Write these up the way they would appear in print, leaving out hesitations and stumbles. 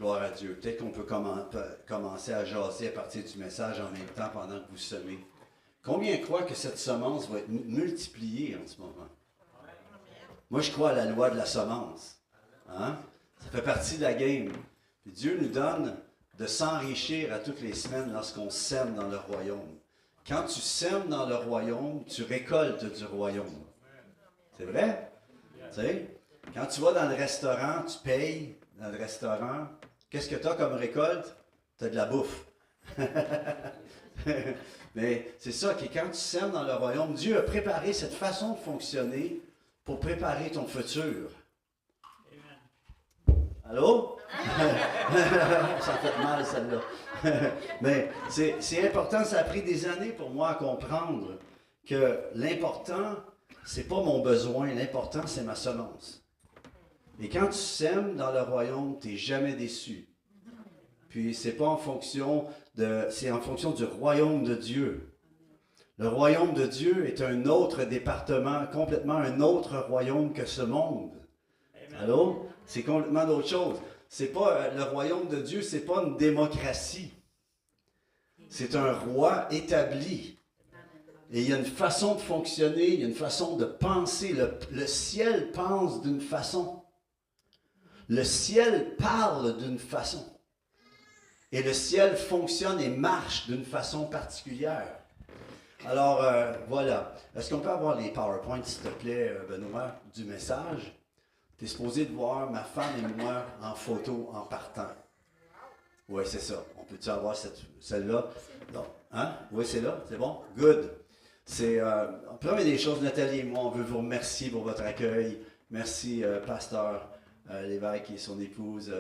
Gloire à Dieu. Peut-être qu'on peut commencer à jaser à partir du message en même temps pendant que vous semez. Combien croient que cette semence va être multipliée en ce moment? Moi, je crois à la loi de la semence. Hein? Ça fait partie de la game. Puis Dieu nous donne de s'enrichir à toutes les semaines lorsqu'on sème dans le royaume. Quand tu sèmes dans le royaume, tu récoltes du royaume. C'est vrai? Tu sais, quand tu vas dans le restaurant, tu payes dans le restaurant. Qu'est-ce que tu as comme récolte? Tu as de la bouffe. Mais c'est ça, que quand tu sèmes dans le royaume, Dieu a préparé cette façon de fonctionner pour préparer ton futur. Allô? Ça fait mal, celle-là. Mais c'est important, ça a pris des années pour moi à comprendre que l'important, c'est pas mon besoin, l'important, c'est ma semence. Et quand tu sèmes dans le royaume, tu n'es jamais déçu. Puis c'est pas en fonction c'est en fonction du royaume de Dieu. Le royaume de Dieu est un autre département, complètement un autre royaume que ce monde. Allô? C'est complètement d'autre chose. C'est pas le royaume de Dieu, c'est pas une démocratie. C'est un roi établi. Et il y a une façon de fonctionner, il y a une façon de penser. Le ciel pense d'une façon. Le ciel parle d'une façon. Et le ciel fonctionne et marche d'une façon particulière. Alors, voilà. Est-ce qu'on peut avoir les PowerPoints, s'il te plaît, Benoît, du message? Tu es supposé de voir ma femme et moi en photo en partant. Oui, c'est ça. On peut-tu avoir celle-là? Non. Hein? Oui, c'est là? C'est bon? Good. Première des choses, Nathalie et moi, on veut vous remercier pour votre accueil. Merci, pasteur Lévesque et son épouse.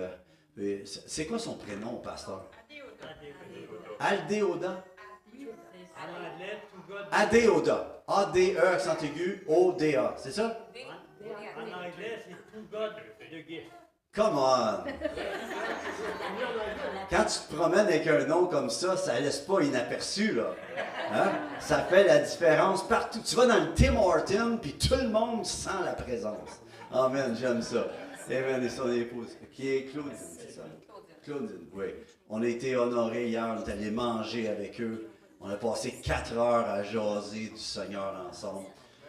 C'est quoi son prénom, pasteur? Aldéoda. Adéoda. A-D-E, accent aigu, O-D-A. C'est ça? En anglais, c'est To God the Gift. Come on! Quand tu te promènes avec un nom comme ça ne laisse pas inaperçu, là. Hein? Ça fait la différence partout. Tu vas dans le Tim Hortons, puis tout le monde sent la présence. Amen, j'aime ça. Amen, et son épouse, qui est Claudine, c'est ça? Claudine, oui. On a été honorés hier, on est allé manger avec eux. On a passé 4 heures à jaser du Seigneur ensemble.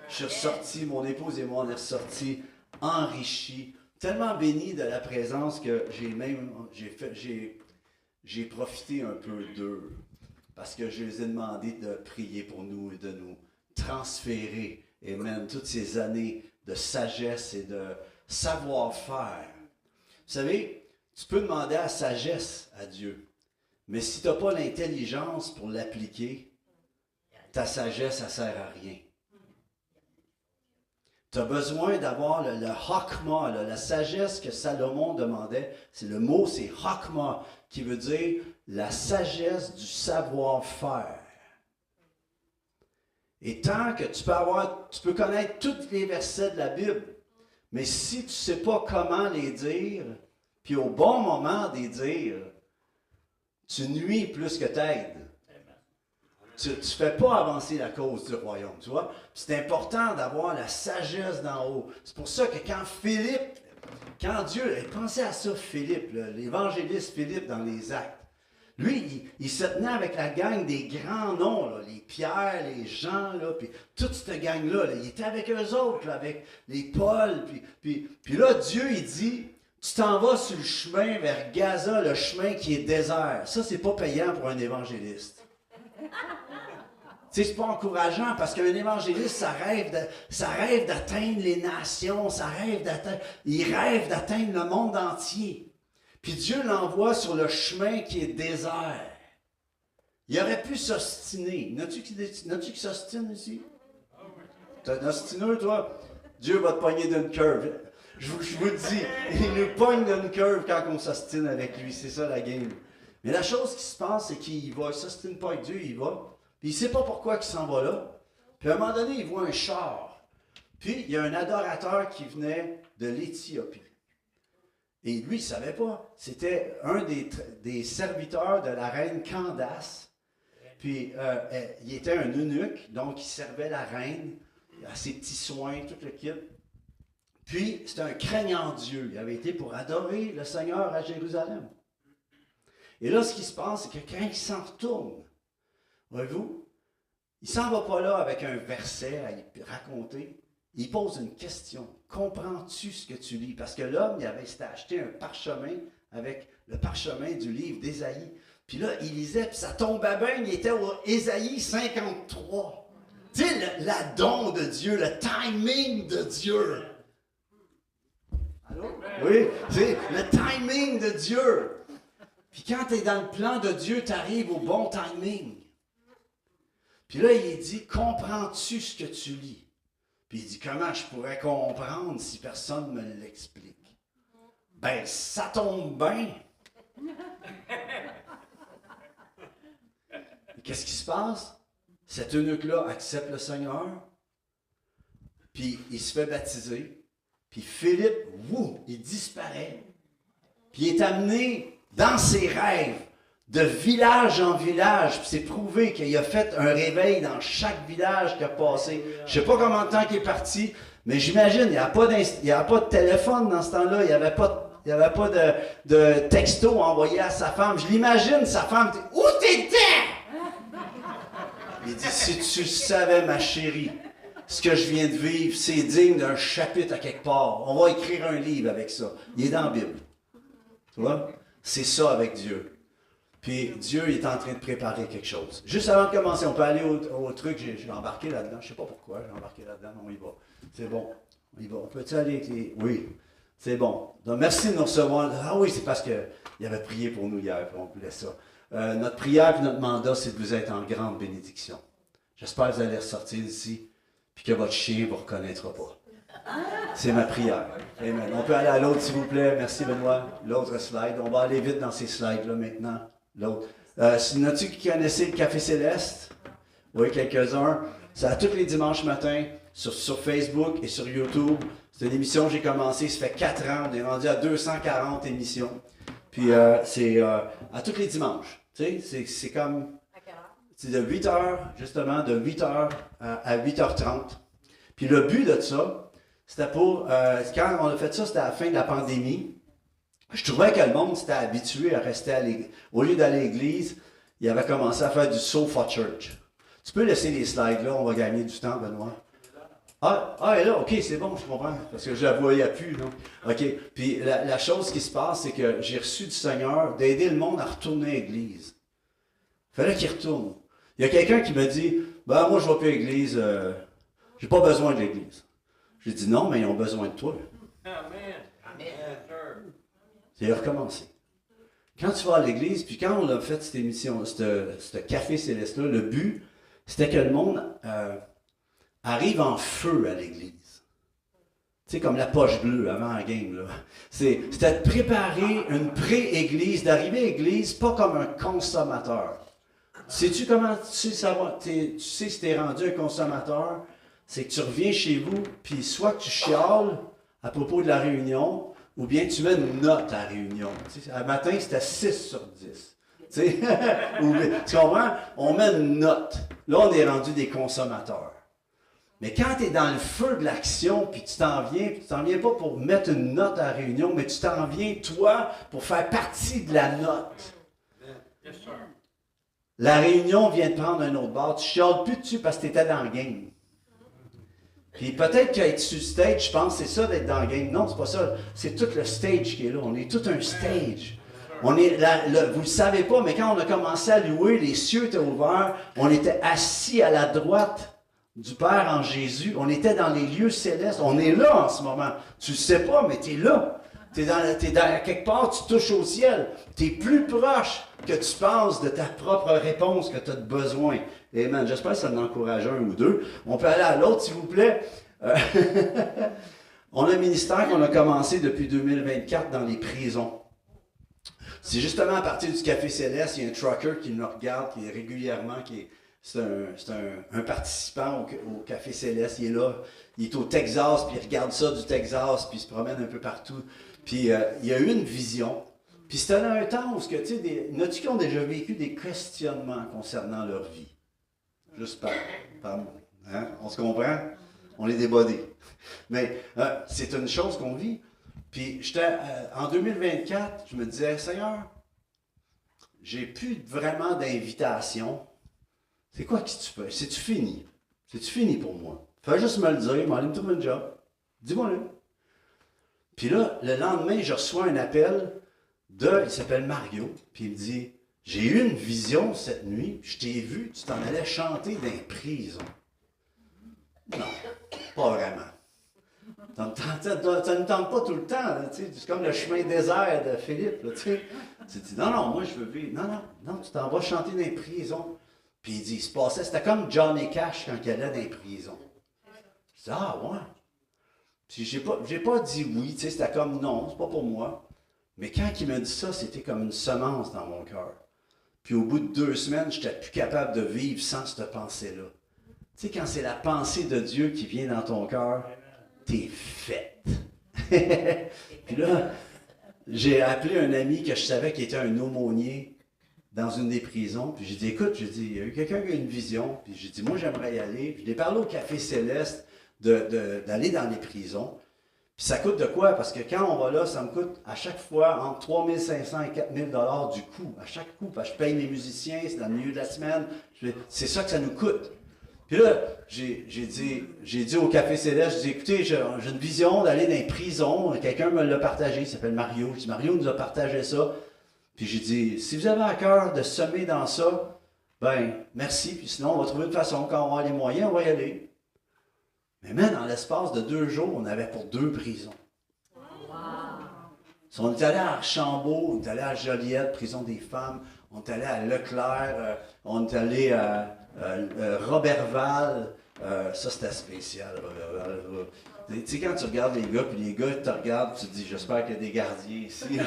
Je suis ressorti, mon épouse et moi, on est ressortis enrichis, tellement bénis de la présence que j'ai profité un peu d'eux. Parce que je les ai demandé de prier pour nous et de nous transférer, et même toutes ces années de sagesse et de savoir-faire. Vous savez, tu peux demander la sagesse à Dieu, mais si tu n'as pas l'intelligence pour l'appliquer, ta sagesse, ça ne sert à rien. Tu as besoin d'avoir le hakma, la sagesse que Salomon demandait. Le mot, c'est hakma, qui veut dire la sagesse du savoir-faire. Et tant que tu peux connaître tous les versets de la Bible, mais si tu ne sais pas comment les dire, puis au bon moment les dire, tu nuis plus que t'aides. Tu ne fais pas avancer la cause du royaume, tu vois. C'est important d'avoir la sagesse d'en haut. C'est pour ça que quand Dieu, pensez à ça, Philippe, l'évangéliste Philippe dans les Actes. Lui, il se tenait avec la gang des grands noms, là, les Pierre, les Jean, là, puis toute cette gang-là, là, il était avec eux autres, là, avec les Paul, puis là, Dieu, il dit, tu t'en vas sur le chemin vers Gaza, le chemin qui est désert. Ça, c'est pas payant pour un évangéliste. C'est pas encourageant parce qu'un évangéliste, ça rêve d'atteindre les nations, il rêve d'atteindre le monde entier. Puis Dieu l'envoie sur le chemin qui est désert. Il aurait pu s'ostiner. N'as-tu qui s'ostine ici? T'es un ostineux, toi? Dieu va te pogner d'une curve. Je vous le dis, il nous pogne d'une curve quand on s'ostine avec lui. C'est ça la game. Mais la chose qui se passe, c'est qu'il y va. Il s'ostine pas avec Dieu, il y va. Puis il ne sait pas pourquoi il s'en va là. Puis à un moment donné, il voit un char. Puis il y a un adorateur qui venait de l'Éthiopie. Et lui, il ne savait pas. C'était un des serviteurs de la reine Candace. Puis il était un eunuque, donc il servait la reine à ses petits soins, tout le kit. Puis c'était un craignant Dieu. Il avait été pour adorer le Seigneur à Jérusalem. Et là, ce qui se passe, c'est que quand il s'en retourne, voyez-vous, il ne s'en va pas là avec un verset à y raconter. Il pose une question. Comprends-tu ce que tu lis? Parce que l'homme, s'était acheté un parchemin avec le parchemin du livre d'Ésaïe. Puis là, il lisait, puis ça tombait bien, il était au Ésaïe 53. Tu sais, la don de Dieu, le timing de Dieu. Allô? Oui, c'est le timing de Dieu. Puis quand tu es dans le plan de Dieu, tu arrives au bon timing. Puis là, il dit, comprends-tu ce que tu lis? Puis il dit, comment je pourrais comprendre si personne ne me l'explique? Ben, ça tombe bien. Qu'est-ce qui se passe? Cet eunuque-là accepte le Seigneur, puis il se fait baptiser, puis Philippe, il disparaît, puis il est amené dans ses rêves, de village en village, puis c'est prouvé qu'il a fait un réveil dans chaque village qu'il a passé. Je ne sais pas combien de temps qu'il est parti, mais j'imagine, il n'y avait pas de téléphone dans ce temps-là, il n'y avait pas de texto envoyé à sa femme. Je l'imagine, sa femme, où t'étais? Il dit, si tu savais, ma chérie, ce que je viens de vivre, c'est digne d'un chapitre à quelque part. On va écrire un livre avec ça. Il est dans la Bible. Tu vois? C'est ça avec Dieu. Puis Dieu il est en train de préparer quelque chose. Juste avant de commencer, on peut aller au truc, j'ai embarqué là-dedans. Je ne sais pas pourquoi, j'ai embarqué là-dedans, mais on y va. C'est bon, on y va. On peut-tu aller avec les... Oui, c'est bon. Donc, merci de nous recevoir. Ah oui, c'est parce qu'il avait prié pour nous hier, puis on voulait ça. Notre prière et notre mandat, c'est de vous être en grande bénédiction. J'espère que vous allez ressortir d'ici, puis que votre chien ne vous reconnaîtra pas. C'est ma prière. Amen. On peut aller à l'autre, s'il vous plaît. Merci, Benoît. L'autre slide. On va aller vite dans ces slides-là maintenant. L'autre. N'as-tu qui connaissez le Café Céleste? Oui, quelques-uns. C'est à tous les dimanches matins sur Facebook et sur YouTube. C'est une émission que j'ai commencée, ça fait 4 ans. On est rendu à 240 émissions. Puis c'est à tous les dimanches. Tu sais, c'est comme... C'est de 8h, justement, de 8h à 8h30. Puis le but de ça, c'était pour... quand on a fait ça, c'était à la fin de la pandémie. Je trouvais que le monde s'était habitué à rester à l'église. Au lieu d'aller à l'église, il avait commencé à faire du Sofa Church. Tu peux laisser les slides là, on va gagner du temps, Benoît. Ah, et là, ok, c'est bon, je comprends. Parce que je la voyais plus, non? Ok. Puis la chose qui se passe, c'est que j'ai reçu du Seigneur d'aider le monde à retourner à l'église. Il fallait qu'il retourne. Il y a quelqu'un qui me dit, ben moi je ne vais plus à l'église, j'ai pas besoin de l'église. J'ai dit non, mais ils ont besoin de toi. Amen. C'est recommencer. Quand tu vas à l'église, puis quand on a fait cette émission, ce Café Céleste-là, le but, c'était que le monde arrive en feu à l'église. Tu sais, comme la poche bleue avant la game, là. C'était de préparer une pré-église, d'arriver à l'église pas comme un consommateur. Sais-tu comment tu sais si tu es rendu un consommateur? C'est que tu reviens chez vous, puis soit que tu chiales à propos de la réunion, ou bien tu mets une note à la réunion. Tu sais, un matin, c'était 6 sur 10. Tu sais? Tu comprends? On met une note. Là, on est rendu des consommateurs. Mais quand tu es dans le feu de l'action, puis tu t'en viens pas pour mettre une note à la réunion, mais tu t'en viens, toi, pour faire partie de la note. Yes, sir. La réunion vient de prendre un autre bord. Tu chiales plus dessus parce que tu étais dans le game. Puis peut-être qu'être sur le stage, je pense, c'est ça d'être dans le game. Non, c'est pas ça. C'est tout le stage qui est là. On est tout un stage. On est vous ne le savez pas, mais quand on a commencé à louer, les cieux étaient ouverts. On était assis à la droite du Père en Jésus. On était dans les lieux célestes. On est là en ce moment. Tu ne le sais pas, mais tu es là. Tu es dans quelque part, tu touches au ciel. Tu es plus proche que tu penses de ta propre réponse que tu as besoin. Amen. J'espère que ça en encourage un ou deux. On peut aller à l'autre, s'il vous plaît. On a un ministère qu'on a commencé depuis 2024 dans les prisons. C'est justement à partir du Café Céleste, il y a un trucker qui nous regarde, qui est régulièrement, c'est un participant au Café Céleste. Il est là, il est au Texas, puis il regarde ça du Texas, puis il se promène un peu partout. Puis il a eu une vision. Puis c'était un temps où, tu sais, n'as-tu qui ont déjà vécu des questionnements concernant leur vie? Juste par hein? On se comprend? On est des body. Mais c'est une chose qu'on vit. Puis en 2024, je me disais, Seigneur, j'ai plus vraiment d'invitation. C'est quoi que tu fais? C'est-tu fini? C'est-tu fini pour moi? Fais juste me le dire, m'aller me trouver un job. Dis-moi-le. Puis là, le lendemain, je reçois un appel il s'appelle Mario, puis il me dit, j'ai eu une vision cette nuit, je t'ai vu, tu t'en allais chanter dans les prisons. Non, pas vraiment. Ça ne tente pas tout le temps, là, c'est comme le chemin désert de Philippe. Là, tu dis, non, moi je veux vivre. Non, tu t'en vas chanter dans les prisons. Puis il dit, il se passait, c'était comme Johnny Cash quand il allait dans les prisons. Je dis, ah ouais. Puis j'ai pas dit oui, c'était comme non, c'est pas pour moi. Mais quand il m'a dit ça, c'était comme une semence dans mon cœur. Puis au bout de 2 semaines, je n'étais plus capable de vivre sans cette pensée-là. Tu sais, quand c'est la pensée de Dieu qui vient dans ton cœur, t'es faite. Puis là, j'ai appelé un ami que je savais qui était un aumônier dans une des prisons. Puis j'ai dit, écoute, il y a eu quelqu'un qui a une vision. Puis j'ai dit, moi, j'aimerais y aller. Puis je l'ai parlé au Café Céleste d'aller dans les prisons. Puis ça coûte de quoi? Parce que quand on va là, ça me coûte à chaque fois entre 3 500 et 4 000 $ du coup. À chaque coup, parce que je paye mes musiciens, c'est dans le milieu de la semaine. C'est ça que ça nous coûte. Puis là, j'ai dit au Café Céleste, j'ai dit, écoutez, j'ai une vision d'aller dans les prisons. Quelqu'un me l'a partagé, il s'appelle Mario. J'ai dit, Mario nous a partagé ça. Puis j'ai dit, si vous avez à cœur de semer dans ça, ben merci. Puis sinon, on va trouver une façon. Quand on va les moyens, on va y aller. Mais même dans l'espace de 2 jours, on avait pour 2 prisons. Wow. On est allé à Archambault, on est allé à Joliette, prison des femmes, on est allé à Leclerc, on est allé à Roberval. Ça, c'était spécial, Roberval. Tu sais, quand tu regardes les gars, puis les gars te regardent, tu te dis, j'espère qu'il y a des gardiens ici.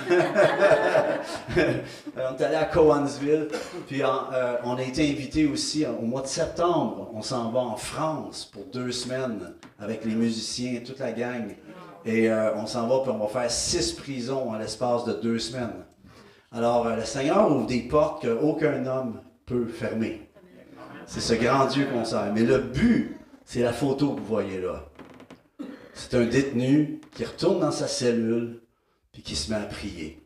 On est allé à Cowansville, puis on a été invité aussi au mois de septembre. On s'en va en France pour 2 semaines avec les musiciens, toute la gang. Et on s'en va, puis on va faire 6 prisons en l'espace de 2 semaines. Alors, le Seigneur ouvre des portes qu'aucun homme peut fermer. C'est ce grand Dieu qu'on sert. Mais le but, c'est la photo que vous voyez là. C'est un détenu qui retourne dans sa cellule puis qui se met à prier.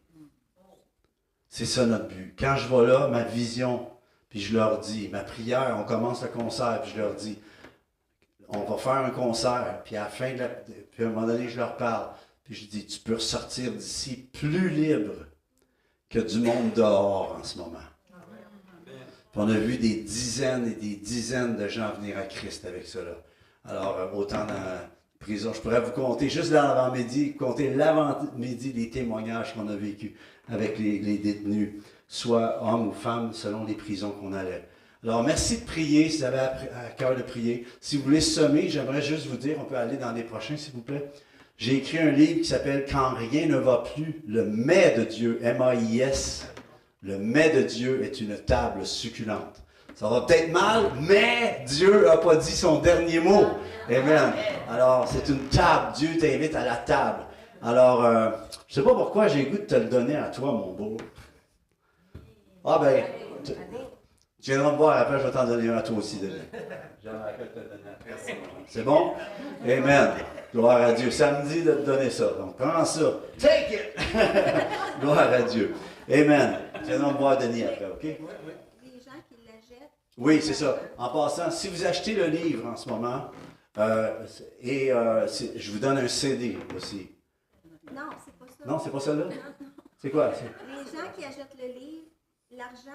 C'est ça notre but. Quand je vais là, ma vision, puis je leur dis, ma prière, on commence le concert, puis je leur dis, on va faire un concert, puis à la fin puis à un moment donné, je leur parle, puis je dis, tu peux ressortir d'ici plus libre que du monde dehors en ce moment. Puis on a vu des dizaines et des dizaines de gens venir à Christ avec cela. Alors, autant dans la prison, je pourrais vous compter, juste l'avant-midi, compter l'avant-midi des témoignages qu'on a vécus avec les détenus, soit hommes ou femmes, selon les prisons qu'on allait. Alors, merci de prier, si vous avez à cœur de prier. Si vous voulez semer, j'aimerais juste vous dire, on peut aller dans les prochains, s'il vous plaît. J'ai écrit un livre qui s'appelle « Quand rien ne va plus », le mets de Dieu, M-A-I-S. Le mets de Dieu est une table succulente. Ça va peut-être mal, mais Dieu n'a pas dit son dernier mot. Amen. Alors, c'est une table. Dieu t'invite à la table. Alors, je ne sais pas pourquoi j'ai le goût de te le donner à toi, mon beau. Ah ben, tu viendras me voir après, je vais t'en donner un à toi aussi. J'aimerais te le donner après. C'est bon? Amen. Gloire à Dieu. Ça me dit de te donner ça. Donc, prends ça. Take it! Gloire à Dieu. Amen. Tu viendras me voir, Denis, après, OK? Les gens qui l'achètent. Oui, c'est ça. En passant, si vous achetez le livre en ce moment, je vous donne un CD aussi. Non, c'est pas ça. Non, c'est pas ça là? C'est quoi? Les gens qui achètent le livre, l'argent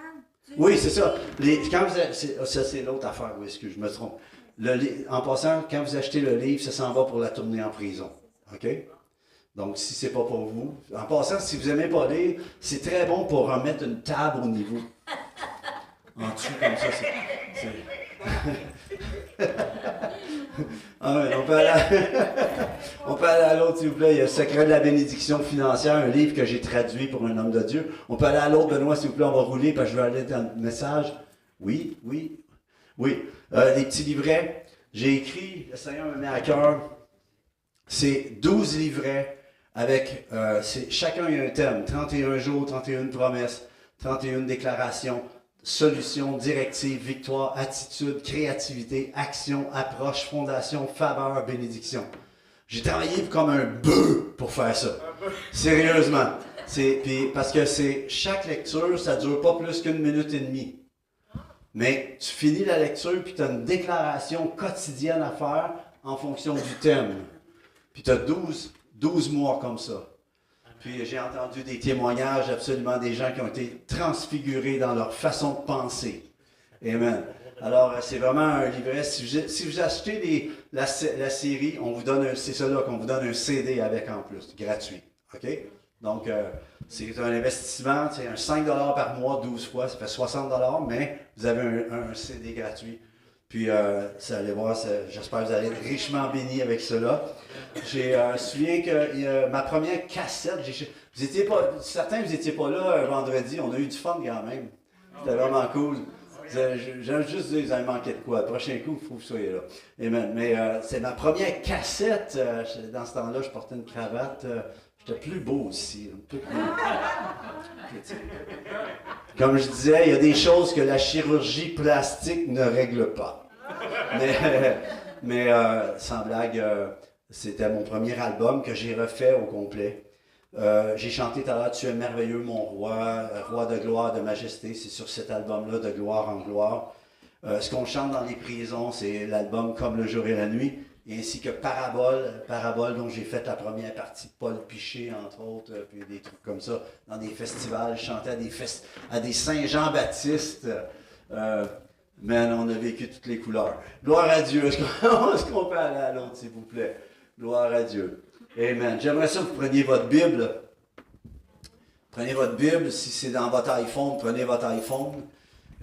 du Oui, c'est ça. Ça, c'est l'autre affaire, oui, excuse, je me trompe. En passant, quand vous achetez le livre, ça s'en va pour la tournée en prison. OK? Donc, si c'est pas pour vous. En passant, si vous n'aimez pas lire, c'est très bon pour remettre une table au niveau. En dessous, comme ça, Ah ouais, on peut aller à l'autre, s'il vous plaît. Il y a le secret de la bénédiction financière, un livre que j'ai traduit pour un homme de Dieu. On peut aller à l'autre, Benoît, s'il vous plaît, on va rouler, parce que je vais aller dans le message. Oui. Les petits livrets. J'ai écrit, le Seigneur me met à cœur, c'est 12 livrets avec, chacun a un thème, 31 jours, 31 promesses, 31 déclarations, solutions, directives, victoire, attitude, créativité, action, approche, fondation, faveur, bénédiction. J'ai travaillé comme un bœuf pour faire ça. Sérieusement. Parce que chaque lecture, ça ne dure pas plus qu'une minute et demie. Mais tu finis la lecture, puis tu as une déclaration quotidienne à faire en fonction du thème. Puis tu as 12 mois comme ça. Puis j'ai entendu des témoignages absolument des gens qui ont été transfigurés dans leur façon de penser. Amen. Alors, c'est vraiment un livret. Si vous achetez la série, on vous donne c'est ça là qu'on vous donne un CD avec en plus, gratuit. OK? Donc, c'est un investissement, c'est un 5 $ par mois, 12 fois, ça fait 60 $, mais vous avez un CD gratuit. Puis, vous allez voir, j'espère que vous allez être richement bénis avec cela. Je me souviens que ma première cassette, certains, vous n'étiez pas là vendredi, on a eu du fun quand même. C'était vraiment cool. J'aime juste dire que vous avez manqué de quoi. Le prochain coup, il faut que vous soyez là. Amen. Mais c'est ma première cassette. Dans ce temps-là, je portais une cravate. J'étais plus beau aussi. Un peu plus. Comme je disais, il y a des choses que la chirurgie plastique ne règle pas. Mais sans blague, c'était mon premier album que j'ai refait au complet. J'ai chanté tout à l'heure « Tu es merveilleux, mon roi, roi de gloire, de majesté ». C'est sur cet album-là, de gloire en gloire. Ce qu'on chante dans les prisons, c'est l'album « Comme le jour et la nuit », ainsi que « Parabole », dont j'ai fait la première partie de Paul Piché, entre autres, puis des trucs comme ça, dans des festivals. Je chantais à des Saint-Jean-Baptiste. Man, on a vécu toutes les couleurs. Gloire à Dieu. Est-ce qu'on peut aller à l'autre, s'il vous plaît? Gloire à Dieu. Amen. J'aimerais ça que vous preniez votre Bible. Prenez votre Bible. Si c'est dans votre iPhone, prenez votre iPhone.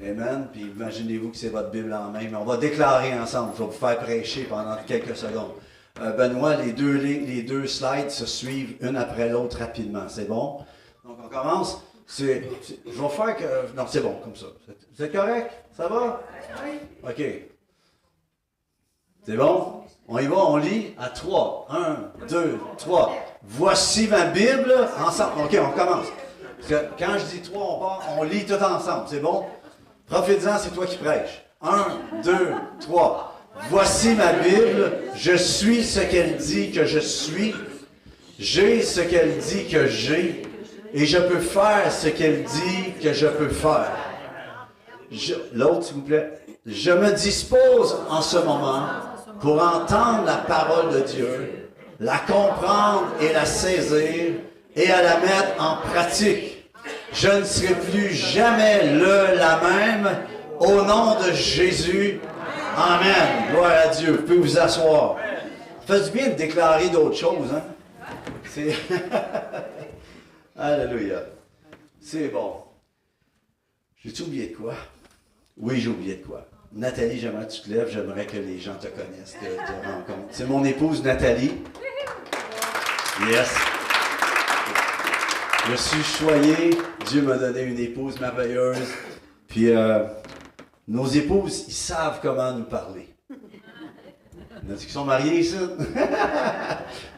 Amen. Puis imaginez-vous que c'est votre Bible en main. Mais on va déclarer ensemble. Je vais vous faire prêcher pendant quelques secondes. Benoît, les deux slides se suivent une après l'autre rapidement. C'est bon? Donc on commence. Je vais faire que... Non, c'est bon, comme ça. Vous êtes correct? Ça va? OK. C'est bon? On y va, on lit à 3. 1, 2, 3. Voici ma Bible. Ensemble. OK, on commence. Parce que quand je dis 3, on part, on lit tout ensemble. C'est bon? Profites-en, c'est toi qui prêches. 1, 2, 3. Voici ma Bible. Je suis ce qu'elle dit que je suis. J'ai ce qu'elle dit que j'ai. Et je peux faire ce qu'elle dit que je peux faire. L'autre, s'il vous plaît. Je me dispose en ce moment pour entendre la parole de Dieu, la comprendre et la saisir et à la mettre en pratique. Je ne serai plus jamais la même. Au nom de Jésus. Amen. Gloire à Dieu. Vous pouvez vous asseoir. Ça fait du bien de déclarer d'autres choses. Hein? C'est... Alléluia. C'est bon. J'ai-tu oublié de quoi? Oui, j'ai oublié de quoi. Nathalie, j'aimerais que tu te lèves. J'aimerais que les gens te connaissent, te rencontrent. C'est mon épouse Nathalie. Yes. Je suis choyé. Dieu m'a donné une épouse merveilleuse. Puis, nos épouses, ils savent comment nous parler. Il y en a qui sont mariés ici.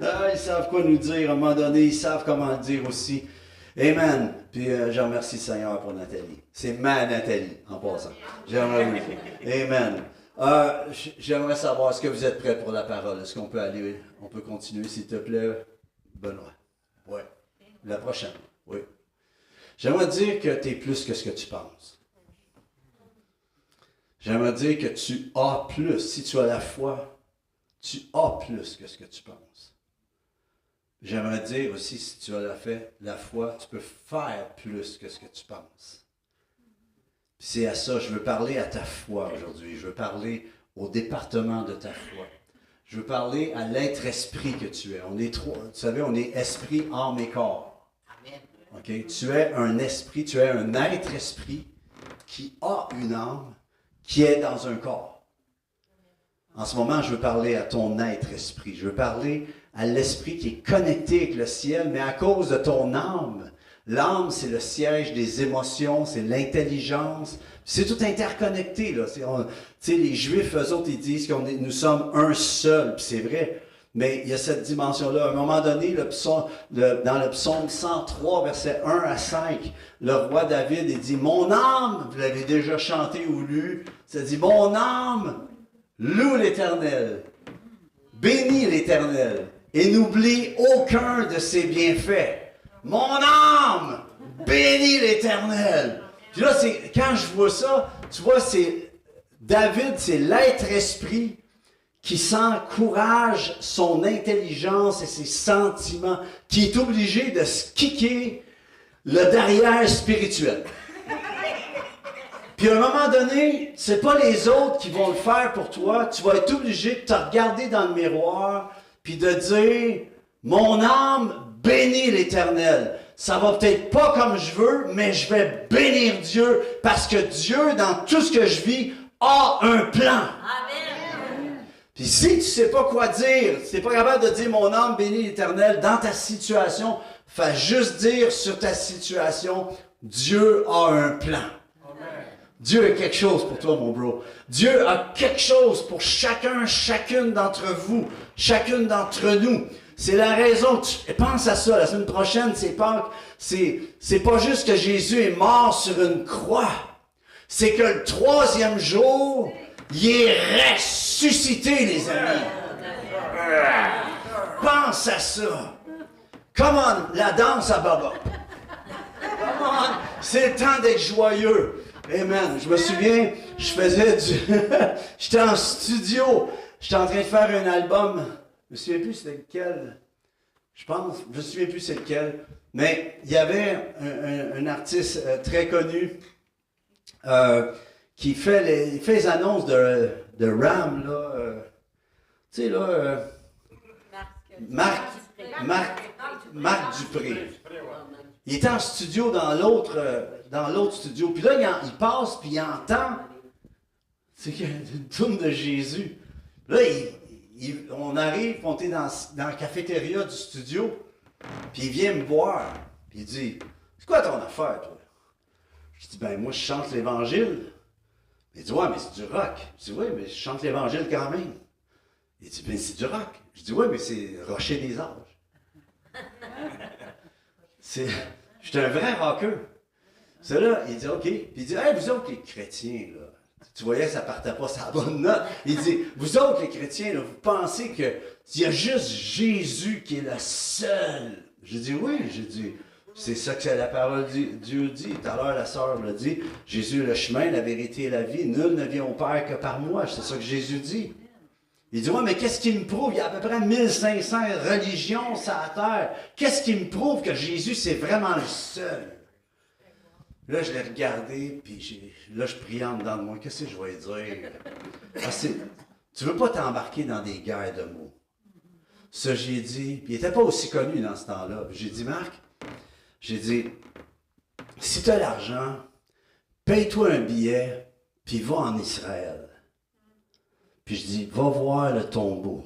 Ils savent quoi nous dire. À un moment donné, ils savent comment le dire aussi. Amen. Puis je remercie le Seigneur pour Nathalie. C'est ma Nathalie, en passant. J'aimerais vous. Amen. J'aimerais savoir, est-ce que vous êtes prêts pour la parole? Est-ce qu'on peut aller, on peut continuer, s'il te plaît, Benoît? Oui. La prochaine. Oui. J'aimerais dire que tu es plus que ce que tu penses. J'aimerais dire que tu as plus. Si tu as la foi, tu as plus que ce que tu penses. J'aimerais dire aussi, si tu as la foi, tu peux faire plus que ce que tu penses. Puis c'est à ça, je veux parler à ta foi aujourd'hui. Je veux parler au département de ta foi. Je veux parler à l'être-esprit que tu es. On est trois, vous savez, on est esprit, âme et corps. Amen. Okay? Tu es un esprit, tu es un être-esprit qui a une âme, qui est dans un corps. En ce moment, je veux parler à ton être-esprit. Je veux parler à l'esprit qui est connecté avec le ciel, mais à cause de ton âme. L'âme, c'est le siège des émotions, c'est l'intelligence. C'est tout interconnecté, là. Les Juifs, eux autres, ils disent que nous sommes un seul, puis c'est vrai. Mais il y a cette dimension-là. À un moment donné, dans le psaume 103, versets 1 à 5, le roi David, il dit « Mon âme », vous l'avez déjà chanté ou lu, ça dit « Mon âme loue l'Éternel, bénis l'Éternel, et n'oublie aucun de ses bienfaits. » Mon âme bénit l'Éternel. Puis là, quand je vois ça, tu vois, David, c'est l'être esprit qui s'encourage son intelligence et ses sentiments, qui est obligé de se kicker le derrière spirituel. Puis à un moment donné, c'est pas les autres qui vont le faire pour toi. Tu vas être obligé de te regarder dans le miroir puis de dire « Mon âme bénit l'Éternel. Ça va peut-être pas comme je veux, mais je vais bénir Dieu parce que Dieu, dans tout ce que je vis, a un plan. » Amen. Puis si tu sais pas quoi dire, si tu n'es pas capable de dire « Mon âme bénit l'Éternel » dans ta situation, fais juste dire sur ta situation « Dieu a un plan. » Dieu a quelque chose pour toi, mon bro. Dieu a quelque chose pour chacune d'entre vous, chacune d'entre nous. C'est la raison, pense à ça, la semaine prochaine, c'est Pâques. C'est pas juste que Jésus est mort sur une croix. C'est que le 3e jour, il est ressuscité, les amis. Pense à ça. Come on, la danse à Baba. Come on, c'est le temps d'être joyeux. Amen. Je me souviens, j'étais en studio, j'étais en train de faire un album, je me souviens plus c'est lequel, je me souviens plus c'est lequel, mais il y avait un artiste très connu qui fait les annonces de RAM, là, tu sais, là, Marc Dupré. Il était en studio dans l'autre studio. Puis là, il passe, puis il entend. C'est une tourne de Jésus. Là, on arrive, on est dans la cafétéria du studio. Puis il vient me voir. Puis il dit, c'est quoi ton affaire, toi? Je dis, ben moi, je chante l'Évangile. Il dit, ouais, mais c'est du rock. Je dis, oui, mais je chante l'Évangile quand même. Il dit, ben c'est du rock. Je dis, oui, mais c'est Rocher des âges. J'étais un vrai rocker. C'est là, il dit, OK. Puis il dit, hey, vous autres les chrétiens, là, tu voyais que ça partait pas sa bonne note. Il dit, vous autres les chrétiens, là, vous pensez qu'il y a juste Jésus qui est le seul. J'ai dit, oui, j'ai dit, c'est ça que la parole de Dieu dit. Tout à l'heure, la sœur l'a dit, Jésus est le chemin, la vérité et la vie. Nul ne vient au Père que par moi. C'est ça que Jésus dit. Il dit, ouais, mais qu'est-ce qui me prouve? Il y a à peu près 1500 religions sur la terre. Qu'est-ce qui me prouve que Jésus, c'est vraiment le seul? Là, je l'ai regardé, puis là, je priais en dedans de moi. Qu'est-ce que je vais dire? Tu veux pas t'embarquer dans des guerres de mots. Ça, j'ai dit, puis il n'était pas aussi connu dans ce temps-là. J'ai dit, Marc, j'ai dit, si tu as l'argent, paye-toi un billet, puis va en Israël. Puis je dis, va voir le tombeau.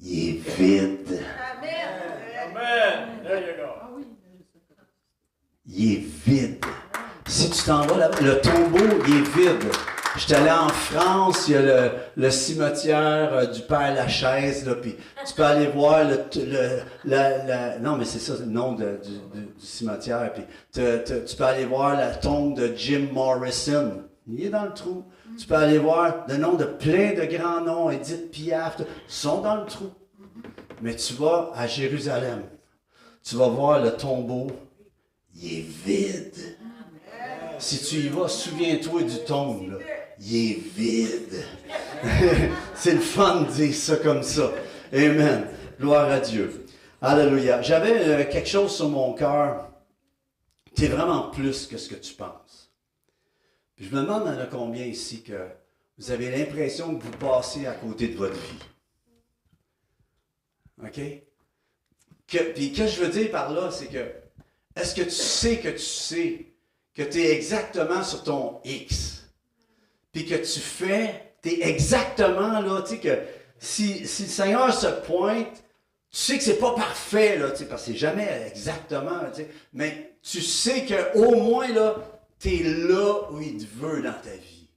Il est vide. Amen. There you go. Il est vide. Si tu t'en vas là, le tombeau, il est vide. J'étais allé en France, il y a le cimetière du Père Lachaise, là, puis tu peux aller voir non, mais c'est ça, le nom du cimetière, puis tu peux aller voir la tombe de Jim Morrison. Il est dans le trou. Tu peux aller voir le nom de plein de grands noms, Edith Piaf, ils sont dans le trou. Mais tu vas à Jérusalem, tu vas voir le tombeau, il est vide. Si tu y vas, souviens-toi du tombe, là. Il est vide. C'est le fun de dire ça comme ça. Amen. Gloire à Dieu. Alléluia. J'avais quelque chose sur mon cœur. Tu es vraiment plus que ce que tu penses. Puis je me demande, il y en a combien ici que vous avez l'impression que vous passez à côté de votre vie. OK? Puis ce que je veux dire par là, c'est que est-ce que tu sais que tu es exactement sur ton X? Puis que tu es exactement là, tu sais, que si le Seigneur se pointe, tu sais que c'est pas parfait, là, tu sais, parce que c'est jamais exactement, tu sais, mais tu sais qu'au moins, là, tu es là où il te veut dans ta vie.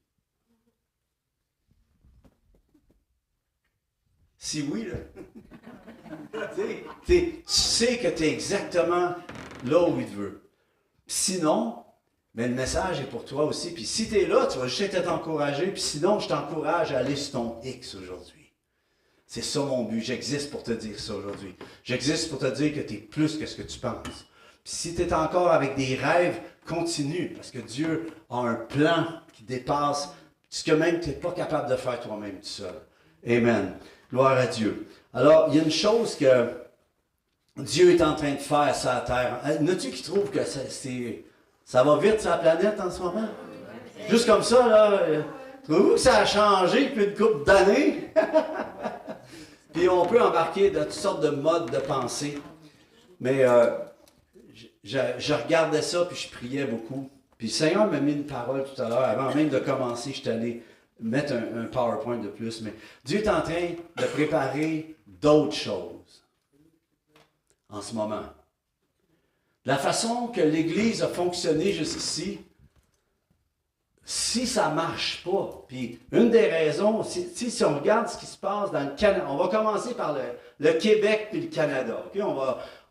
Si oui, là, tu sais que tu es exactement là où il te veut. Sinon, mais le message est pour toi aussi. Puis si tu es là, tu vas juste être encouragé. Puis sinon, je t'encourage à aller sur ton X aujourd'hui. C'est ça mon but. J'existe pour te dire ça aujourd'hui. J'existe pour te dire que tu es plus que ce que tu penses. Puis si tu es encore avec des rêves, continue, parce que Dieu a un plan qui dépasse ce que même tu n'es pas capable de faire toi-même tout seul. Amen. Gloire à Dieu. Alors, il y a une chose que Dieu est en train de faire sur la terre. N'as-tu qui trouve que ça va vite sur la planète en ce moment? Juste comme ça, là, trouvez-vous que ça a changé depuis une couple d'années? Puis on peut embarquer dans toutes sortes de modes de pensée. Mais je regardais ça, puis je priais beaucoup. Puis le Seigneur m'a mis une parole tout à l'heure. Avant même de commencer, je suis allé mettre un PowerPoint de plus. Mais Dieu est en train de préparer d'autres choses en ce moment. La façon que l'Église a fonctionné jusqu'ici, si ça ne marche pas, puis une des raisons, si on regarde ce qui se passe dans le Canada, on va commencer par le Québec puis le Canada, ok?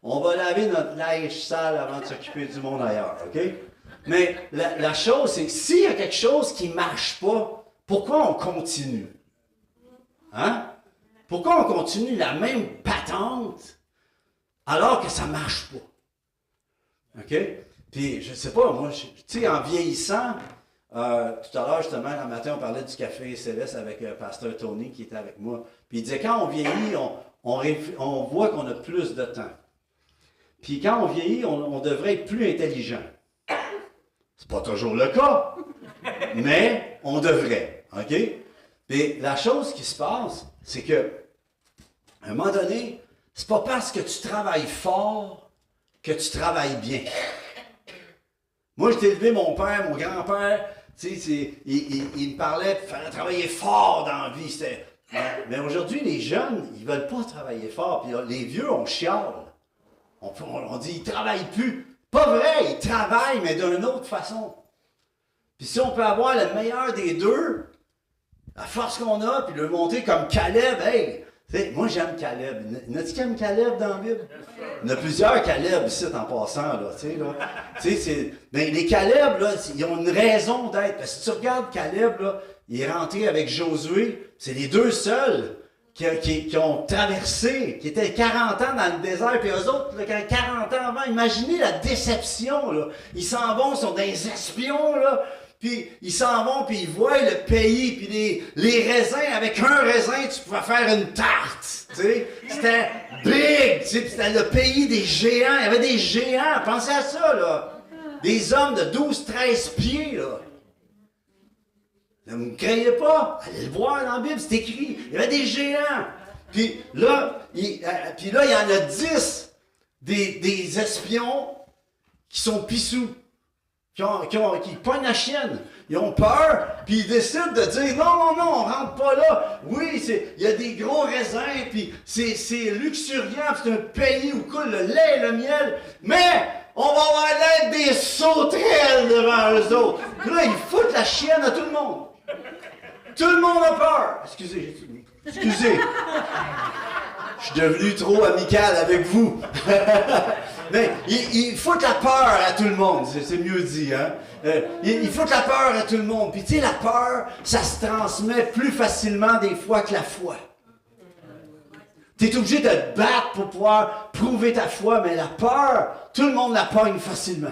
On va laver notre linge sale avant de s'occuper du monde ailleurs, ok? Mais la chose, c'est que s'il y a quelque chose qui ne marche pas, pourquoi on continue? Hein? Pourquoi on continue la même patente alors que ça ne marche pas? OK? Puis, je ne sais pas, moi, tu sais, en vieillissant, tout à l'heure, justement, le matin, on parlait du café céleste avec Pasteur Tony qui était avec moi. Puis il disait, quand on vieillit, on voit qu'on a plus de temps. Puis quand on vieillit, on devrait être plus intelligent. C'est pas toujours le cas, mais on devrait. OK? Puis la chose qui se passe, c'est que, à un moment donné, c'est pas parce que tu travailles fort que tu travailles bien. Moi, j'ai élevé mon père, mon grand-père, tu sais, il me parlait de faire travailler fort dans la vie. Mais aujourd'hui, les jeunes, ils veulent pas travailler fort. Puis les vieux, on chiale. On dit, ils travaillent plus. Pas vrai, ils travaillent, mais d'une autre façon. Puis si on peut avoir le meilleur des deux, la force qu'on a, puis le monter comme Caleb, hey! Moi, j'aime Caleb. Il y en a-t-il qui aime Caleb dans la Bible? Il y en a plusieurs Caleb ici en passant, là, tu sais, là. Mais les Caleb, là, ils ont une raison d'être. Parce que si tu regardes Caleb, là, il est rentré avec Josué. C'est les deux seuls qui ont traversé, qui étaient 40 ans dans le désert, puis eux autres, là, 40 ans avant, imaginez la déception, là. Ils s'en vont, ils sont des espions, là. Puis ils s'en vont, puis ils voient le pays, puis les raisins, avec un raisin, tu pouvais faire une tarte, tu sais. C'était big, tu sais, c'était le pays des géants. Il y avait des géants, pensez à ça, là. Des hommes de 12-13 pieds, là. Ne me croyez pas, allez le voir dans la Bible, c'est écrit. Il y avait des géants. Puis là, il y en a 10 des espions qui sont pissous. Qui pognent la chienne, ils ont peur, puis ils décident de dire non, on rentre pas là. Oui, il y a des gros raisins, puis c'est luxuriant, c'est un pays où coule le lait et le miel, mais on va avoir l'aide des sauterelles devant eux autres. Puis là, ils foutent la chienne à tout le monde. Tout le monde a peur. Excusez. Je suis devenu trop amical avec vous. Mais il faut la peur à tout le monde, c'est mieux dit, hein? Il faut la peur à tout le monde. Puis tu sais, la peur, ça se transmet plus facilement des fois que la foi. Tu es obligé de te battre pour pouvoir prouver ta foi, mais la peur, tout le monde la pogne facilement.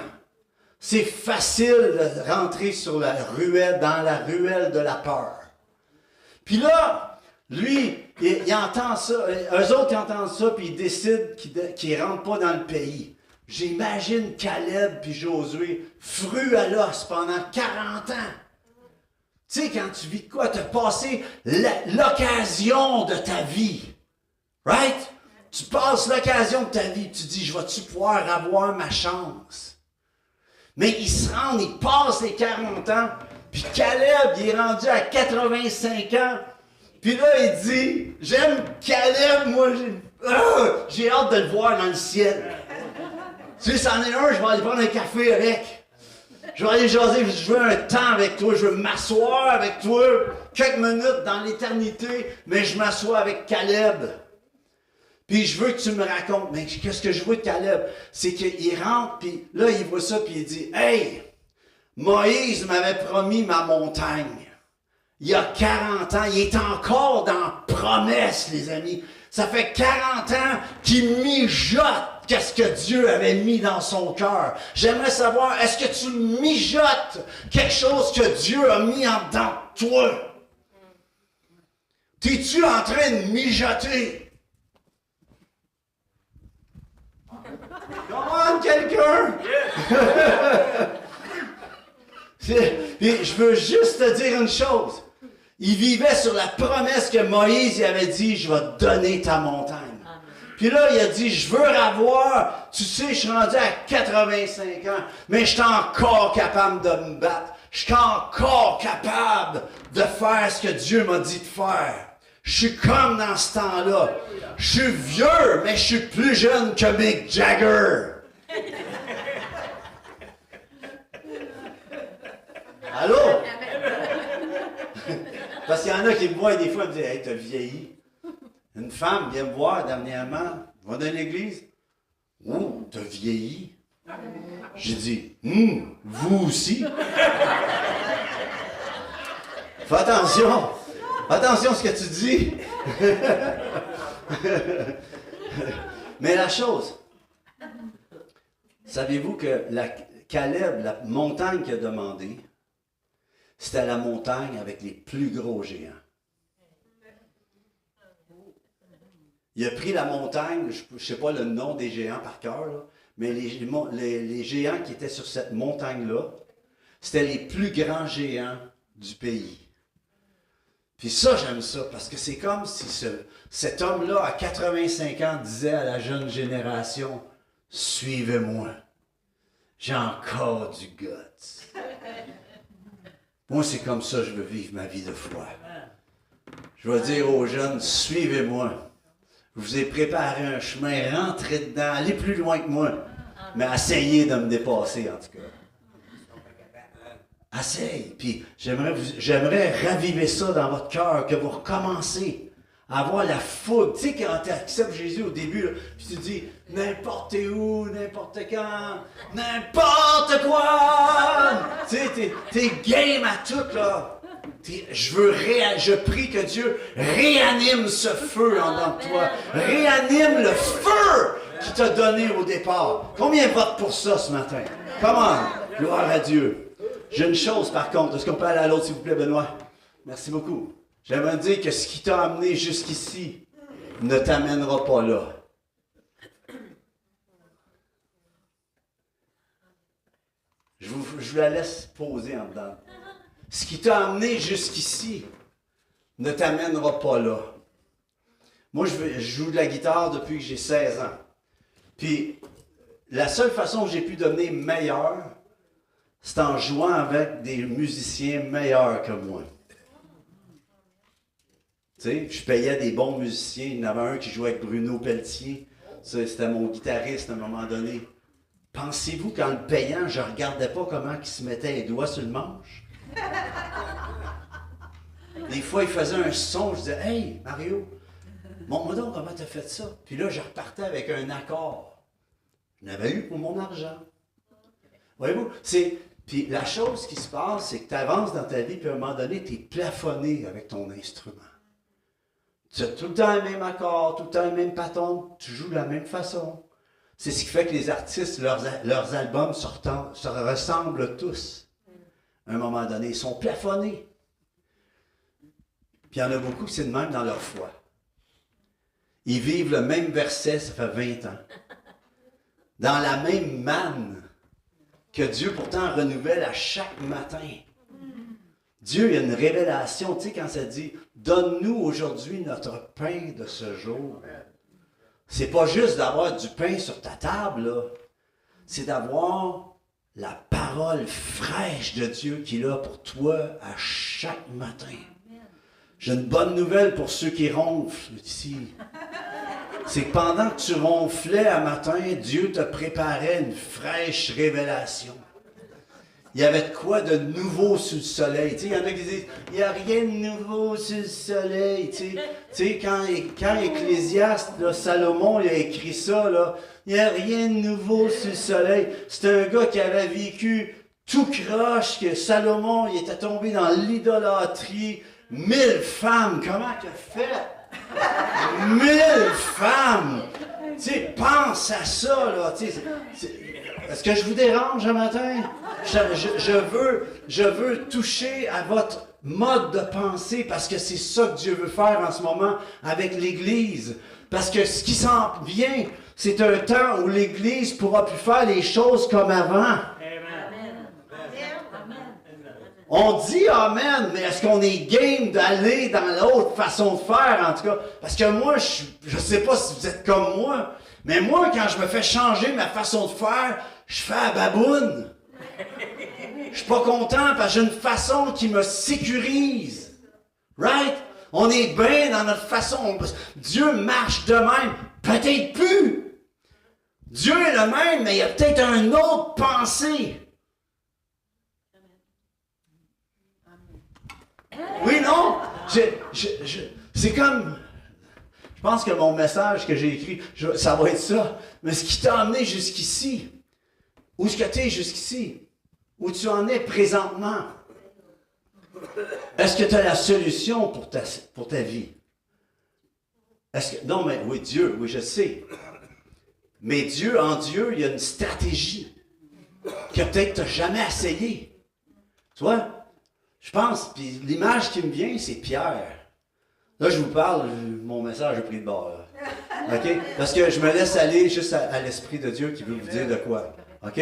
C'est facile de rentrer sur la ruelle, dans la ruelle de la peur. Puis là, lui, il entend ça, eux autres ils entendent ça, puis ils décident qu'ils ne rentrent pas dans le pays. J'imagine Caleb puis Josué, frus à l'os pendant 40 ans. Tu sais, quand tu vis de quoi, tu as passé l'occasion de ta vie. Right? Tu passes l'occasion de ta vie, tu dis, je vais-tu pouvoir avoir ma chance? Mais ils se rendent, ils passent les 40 ans, puis Caleb, il est rendu à 85 ans. Puis là, il dit, j'aime Caleb, moi, j'ai hâte de le voir dans le ciel. Tu sais, c'en est un, je vais aller prendre un café avec. Je vais aller jaser, je veux un temps avec toi, je veux m'asseoir avec toi, quelques minutes dans l'éternité, mais je m'assois avec Caleb. Puis je veux que tu me racontes, mais qu'est-ce que je veux de Caleb? C'est qu'il rentre, puis là, il voit ça, puis il dit, « Hey, Moïse m'avait promis ma montagne. il y a 40 ans, il est encore dans la promesse, les amis. Ça fait 40 ans qu'il mijote qu'est-ce que Dieu avait mis dans son cœur. J'aimerais savoir, est-ce que tu mijotes quelque chose que Dieu a mis en dedans de toi? T'es-tu en train de mijoter? Comment quelqu'un? Puis je veux juste te dire une chose. Il vivait sur la promesse que Moïse avait dit, je vais te donner ta montagne. Puis là, il a dit, je veux avoir, tu sais, je suis rendu à 85 ans, mais je suis encore capable de me battre. Je suis encore capable de faire ce que Dieu m'a dit de faire. Je suis comme dans ce temps-là. Je suis vieux, mais je suis plus jeune que Mick Jagger. Allô? Parce qu'il y en a qui me voient des fois et me disent, hey, t'as vieilli. Une femme vient me voir dernièrement, va dans l'église. Oh, t'as vieilli. J'ai dit, vous aussi. Fais attention. Attention à ce que tu dis. Mais la chose, savez-vous que Caleb, la montagne qu'il a demandé, c'était la montagne avec les plus gros géants. Il a pris la montagne, je ne sais pas le nom des géants par cœur, là, mais les géants qui étaient sur cette montagne-là, c'était les plus grands géants du pays. Puis ça, j'aime ça, parce que c'est comme si cet homme-là, à 85 ans, disait à la jeune génération, « Suivez-moi, j'ai encore du guts. » Moi, c'est comme ça que je veux vivre ma vie de foi. Je vais dire aux jeunes, « Suivez-moi. Je vous ai préparé un chemin, rentrez dedans, allez plus loin que moi, mais essayez de me dépasser en tout cas. » Essaye. Puis j'aimerais raviver ça dans votre cœur, que vous recommencez à avoir la foudre. Tu sais, quand tu acceptes Jésus au début, là, puis tu dis n'importe où, n'importe quand, n'importe quoi. Tu sais, t'es game à tout, là. Je prie que Dieu réanime ce feu en dedans de toi. Réanime le feu qu'il t'a donné au départ. Combien votent pour ça ce matin? Comment? Gloire à Dieu. J'ai une chose par contre. Est-ce qu'on peut aller à l'autre s'il vous plaît, Benoît? Merci beaucoup. J'aimerais dire que ce qui t'a amené jusqu'ici ne t'amènera pas là. Je vous la laisse poser en dedans. Ce qui t'a amené jusqu'ici ne t'amènera pas là. Moi, je joue de la guitare depuis que j'ai 16 ans. Puis, la seule façon que j'ai pu devenir meilleur, c'est en jouant avec des musiciens meilleurs que moi. Tu sais, je payais des bons musiciens. Il y en avait un qui jouait avec Bruno Pelletier. C'était mon guitariste à un moment donné. Pensez-vous qu'en le payant, je ne regardais pas comment il se mettait les doigts sur le manche? Des fois, il faisait un son, je disais « Hey, Mario, montre-moi donc comment tu as fait ça. » Puis là, je repartais avec un accord. Je n'avais eu pour mon argent. Voyez-vous, puis la chose qui se passe, c'est que tu avances dans ta vie, puis à un moment donné, tu es plafonné avec ton instrument. Tu as tout le temps le même accord, tout le temps le même patron, tu joues de la même façon. C'est ce qui fait que les artistes, leurs albums se ressemblent tous. À un moment donné, ils sont plafonnés. Puis il y en a beaucoup qui c'est de même dans leur foi. Ils vivent le même verset, ça fait 20 ans. Dans la même manne que Dieu pourtant renouvelle à chaque matin. Dieu, il y a une révélation, tu sais, quand ça dit « Donne-nous aujourd'hui notre pain de ce jour ». C'est pas juste d'avoir du pain sur ta table, là. C'est d'avoir la parole fraîche de Dieu qu'il a pour toi à chaque matin. J'ai une bonne nouvelle pour ceux qui ronflent ici. C'est que pendant que tu ronflais à matin, Dieu te préparait une fraîche révélation. Il y avait de quoi de nouveau sous le soleil. Tu sais, il y en a qui disent, il n'y a rien de nouveau sous le soleil. Tu sais, quand Ecclésiaste, là, Salomon, il a écrit ça, là, il n'y a rien de nouveau sous le soleil. C'est un gars qui avait vécu tout croche, que Salomon, il était tombé dans l'idolâtrie. 1000 femmes, comment qu'il a fait? 1000 femmes! Tu sais, pense à ça, là. Est-ce que je vous dérange un matin? Je veux toucher à votre mode de pensée parce que c'est ça que Dieu veut faire en ce moment avec l'Église. Parce que ce qui s'en vient, c'est un temps où l'Église ne pourra plus faire les choses comme avant. On dit Amen, mais est-ce qu'on est game d'aller dans l'autre façon de faire, en tout cas? Parce que moi, je ne sais pas si vous êtes comme moi, mais moi, quand je me fais changer ma façon de faire, je fais à baboune. Je suis pas content parce que j'ai une façon qui me sécurise. Right? On est bien dans notre façon. Dieu marche de même. Peut-être plus. Dieu est le même, mais il y a peut-être une autre pensée. Oui, non? C'est comme... Je pense que mon message que j'ai écrit, ça va être ça. Mais ce qui t'a amené jusqu'ici, où est-ce que tu es jusqu'ici? Où tu en es présentement? Est-ce que tu as la solution pour ta vie? Non, mais oui, Dieu, oui, je sais. Mais en Dieu, il y a une stratégie que peut-être tu n'as jamais essayé. Tu vois? Je pense, puis l'image qui me vient, c'est Pierre. Là, je vous parle, mon message est pris de bord. Là. OK? Parce que je me laisse aller juste à l'Esprit de Dieu qui veut vous dire de quoi. OK?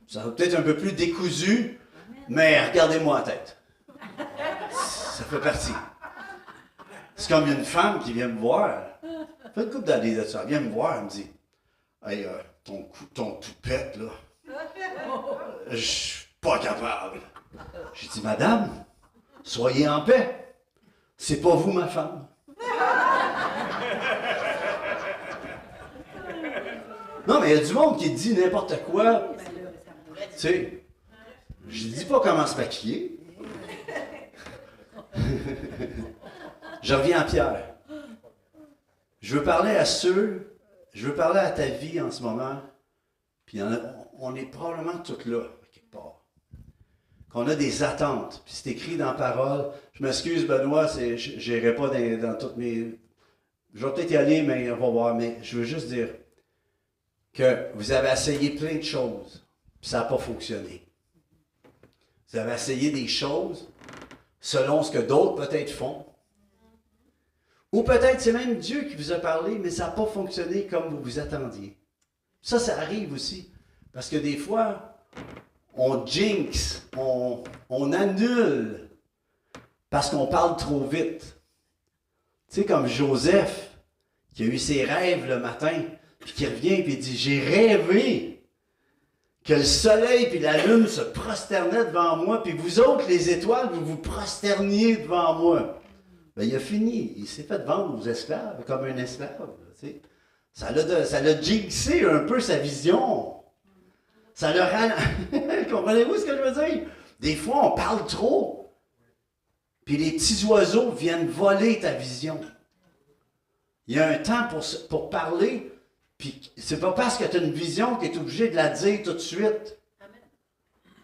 Ça va peut-être un peu plus décousu, mais regardez-moi la tête. Ça fait partie. C'est comme une femme qui vient me voir. Ça fait une couple d'années de ça. Elle vient me voir, elle me dit « Hey, ton toupette, là, je suis pas capable. » J'ai dit « Madame, soyez en paix. C'est pas vous, ma femme. » Non, mais il y a du monde qui dit n'importe quoi. Tu sais, je dis pas comment se maquiller. Je reviens à Pierre. Je veux parler à ta vie en ce moment, puis on est probablement tous là, quelque part. Qu'on a des attentes, puis c'est écrit dans la parole. Je m'excuse, Benoît, je n'irai pas dans toutes mes... Je vais peut-être y aller, mais on va voir. Mais je veux juste dire que vous avez essayé plein de choses, puis ça n'a pas fonctionné. Vous avez essayé des choses selon ce que d'autres peut-être font. Ou peut-être c'est même Dieu qui vous a parlé, mais ça n'a pas fonctionné comme vous vous attendiez. Ça arrive aussi. Parce que des fois, on jinx, on annule parce qu'on parle trop vite. Tu sais, comme Joseph, qui a eu ses rêves le matin, puis qui revient et dit « J'ai rêvé que le soleil et la lune se prosternaient devant moi, puis vous autres, les étoiles, vous vous prosterniez devant moi. » Ben, il a fini. Il s'est fait vendre aux esclaves, comme un esclave. Tu sais. Ça l'a jinxé un peu sa vision. Ça l'a Comprenez-vous ce que je veux dire? Des fois, on parle trop. Puis les petits oiseaux viennent voler ta vision. Il y a un temps pour parler, puis c'est pas parce que tu as une vision que tu es obligé de la dire tout de suite.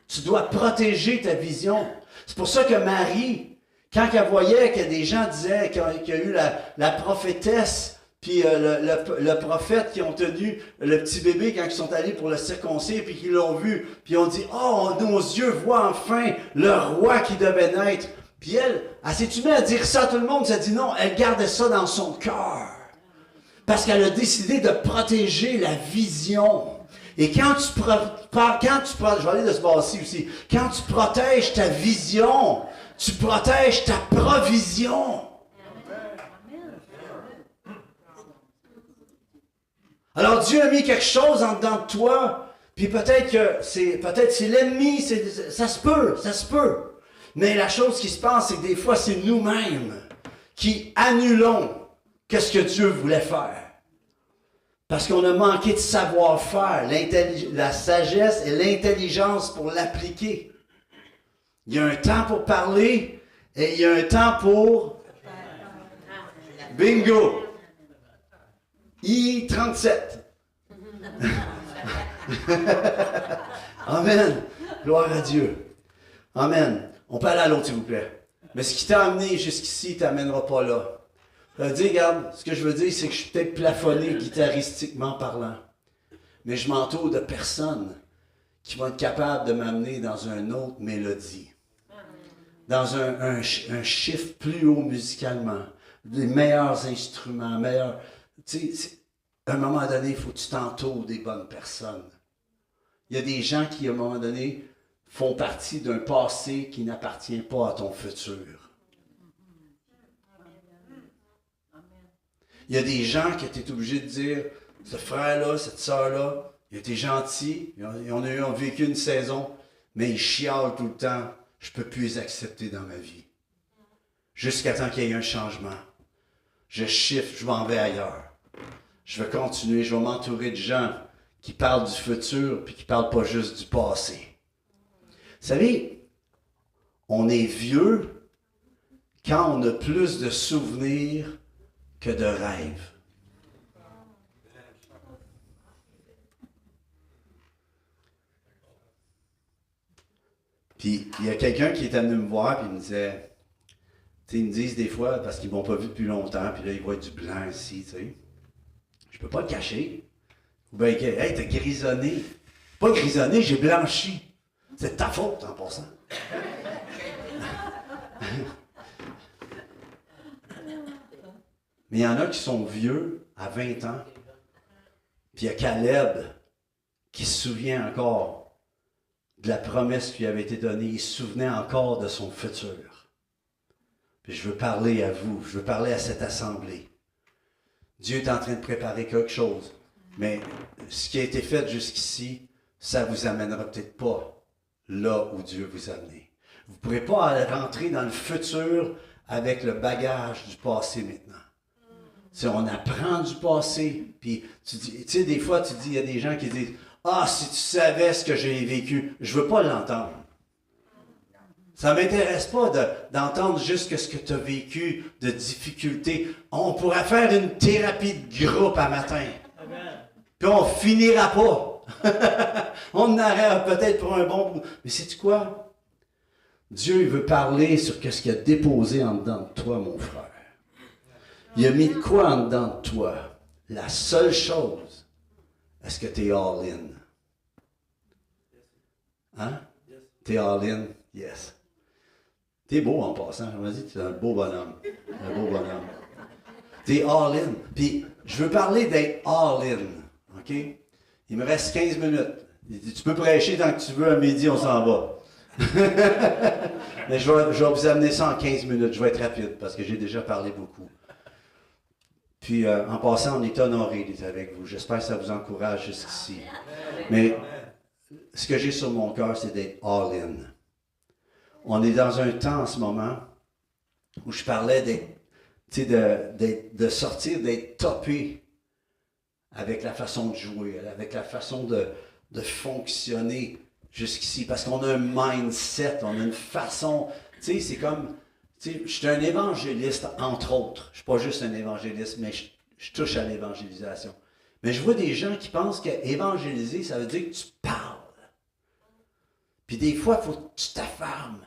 Tu dois protéger ta vision. C'est pour ça que Marie, quand elle voyait que des gens disaient qu'il y a eu la prophétesse, puis le prophète qui ont tenu le petit bébé quand ils sont allés pour le circoncire, puis qu'ils l'ont vu, puis ils ont dit « Oh, nos yeux voient enfin le roi qui devait naître. » Puis elle s'est-tu mise à dire ça à tout le monde? Elle s'est dit non, elle gardait ça dans son cœur. Parce qu'elle a décidé de protéger la vision. Et quand tu je vais aller de ce bas-ci aussi, quand tu protèges ta vision, tu protèges ta provision. Alors Dieu a mis quelque chose en dedans de toi, puis peut-être c'est l'ennemi, ça se peut. Mais la chose qui se passe, c'est que des fois, c'est nous-mêmes qui annulons qu'est-ce que Dieu voulait faire. Parce qu'on a manqué de savoir-faire, la sagesse et l'intelligence pour l'appliquer. Il y a un temps pour parler et il y a un temps pour... Bingo! I-37. Amen. Gloire à Dieu. Amen. On peut aller à l'autre, s'il vous plaît. Mais ce qui t'a amené jusqu'ici, ne t'amènera pas là. Ça veut dire, regarde, ce que je veux dire, c'est que je suis peut-être plafonné guitaristiquement parlant. Mais je m'entoure de personnes qui vont être capables de m'amener dans une autre mélodie. Dans un chiffre plus haut musicalement. Des meilleurs instruments, meilleurs... Tu sais, à un moment donné, il faut que tu t'entoures des bonnes personnes. Il y a des gens qui, à un moment donné, font partie d'un passé qui n'appartient pas à ton futur. Il y a des gens que tu es obligé de dire, ce frère-là, cette sœur-là, il a été gentil, ils ont vécu une saison, mais ils chialent tout le temps. Je ne peux plus les accepter dans ma vie. Jusqu'à temps qu'il y ait un changement. Je shift, je m'en vais ailleurs. Je vais continuer, je vais m'entourer de gens qui parlent du futur puis qui ne parlent pas juste du passé. Vous savez, on est vieux quand on a plus de souvenirs que de rêves. Puis, il y a quelqu'un qui est venu me voir et il me disait, tu sais, ils me disent des fois, parce qu'ils ne m'ont pas vu depuis longtemps, puis là, ils voient du blanc ici, tu sais. Je peux pas le cacher. Ou bien, hey, t'as grisonné. Pas grisonné, j'ai blanchi. C'est de ta faute, en passant. Mais il y en a qui sont vieux, à 20 ans. Puis il y a Caleb qui se souvient encore de la promesse qui lui avait été donnée. Il se souvenait encore de son futur. Puis je veux parler à vous, je veux parler à cette assemblée. Dieu est en train de préparer quelque chose. Mais ce qui a été fait jusqu'ici, ça ne vous amènera peut-être pas là où Dieu vous a amené. Vous ne pourrez pas aller rentrer dans le futur avec le bagage du passé maintenant. Si on apprend du passé, puis tu sais, des fois, tu dis, il y a des gens qui disent, « Ah, si tu savais ce que j'ai vécu, je ne veux pas l'entendre. » Ça ne m'intéresse pas d'entendre juste ce que tu as vécu de difficultés. On pourrait faire une thérapie de groupe à matin. Amen. Puis on finira pas. On en aurait peut-être pour un bon bout. Mais sais-tu quoi? Dieu il veut parler sur ce qu'il a déposé en dedans de toi, mon frère. Il a mis de quoi en dedans de toi? La seule chose, est-ce que tu es all-in? Hein? Tu es all-in? Yes. T'es beau en passant. Vas-y, tu es un beau bonhomme. Un beau bonhomme. T'es all-in. Puis, je veux parler d'être all-in. OK? Il me reste 15 minutes. Il dit, tu peux prêcher tant que tu veux, à midi, on s'en va. Mais je vais vous amener ça en 15 minutes. Je vais être rapide parce que j'ai déjà parlé beaucoup. Puis, en passant, on est honoré d'être avec vous. J'espère que ça vous encourage jusqu'ici. Mais ce que j'ai sur mon cœur, c'est d'être all-in. On est dans un temps en ce moment où je parlais de sortir, d'être topé avec la façon de jouer, avec la façon de fonctionner jusqu'ici. Parce qu'on a un mindset, on a une façon, tu sais, c'est comme, tu sais, je suis un évangéliste, entre autres. Je ne suis pas juste un évangéliste, mais je touche à l'évangélisation. Mais je vois des gens qui pensent qu'évangéliser, ça veut dire que tu parles. Puis des fois, il faut que tu t'affarmes.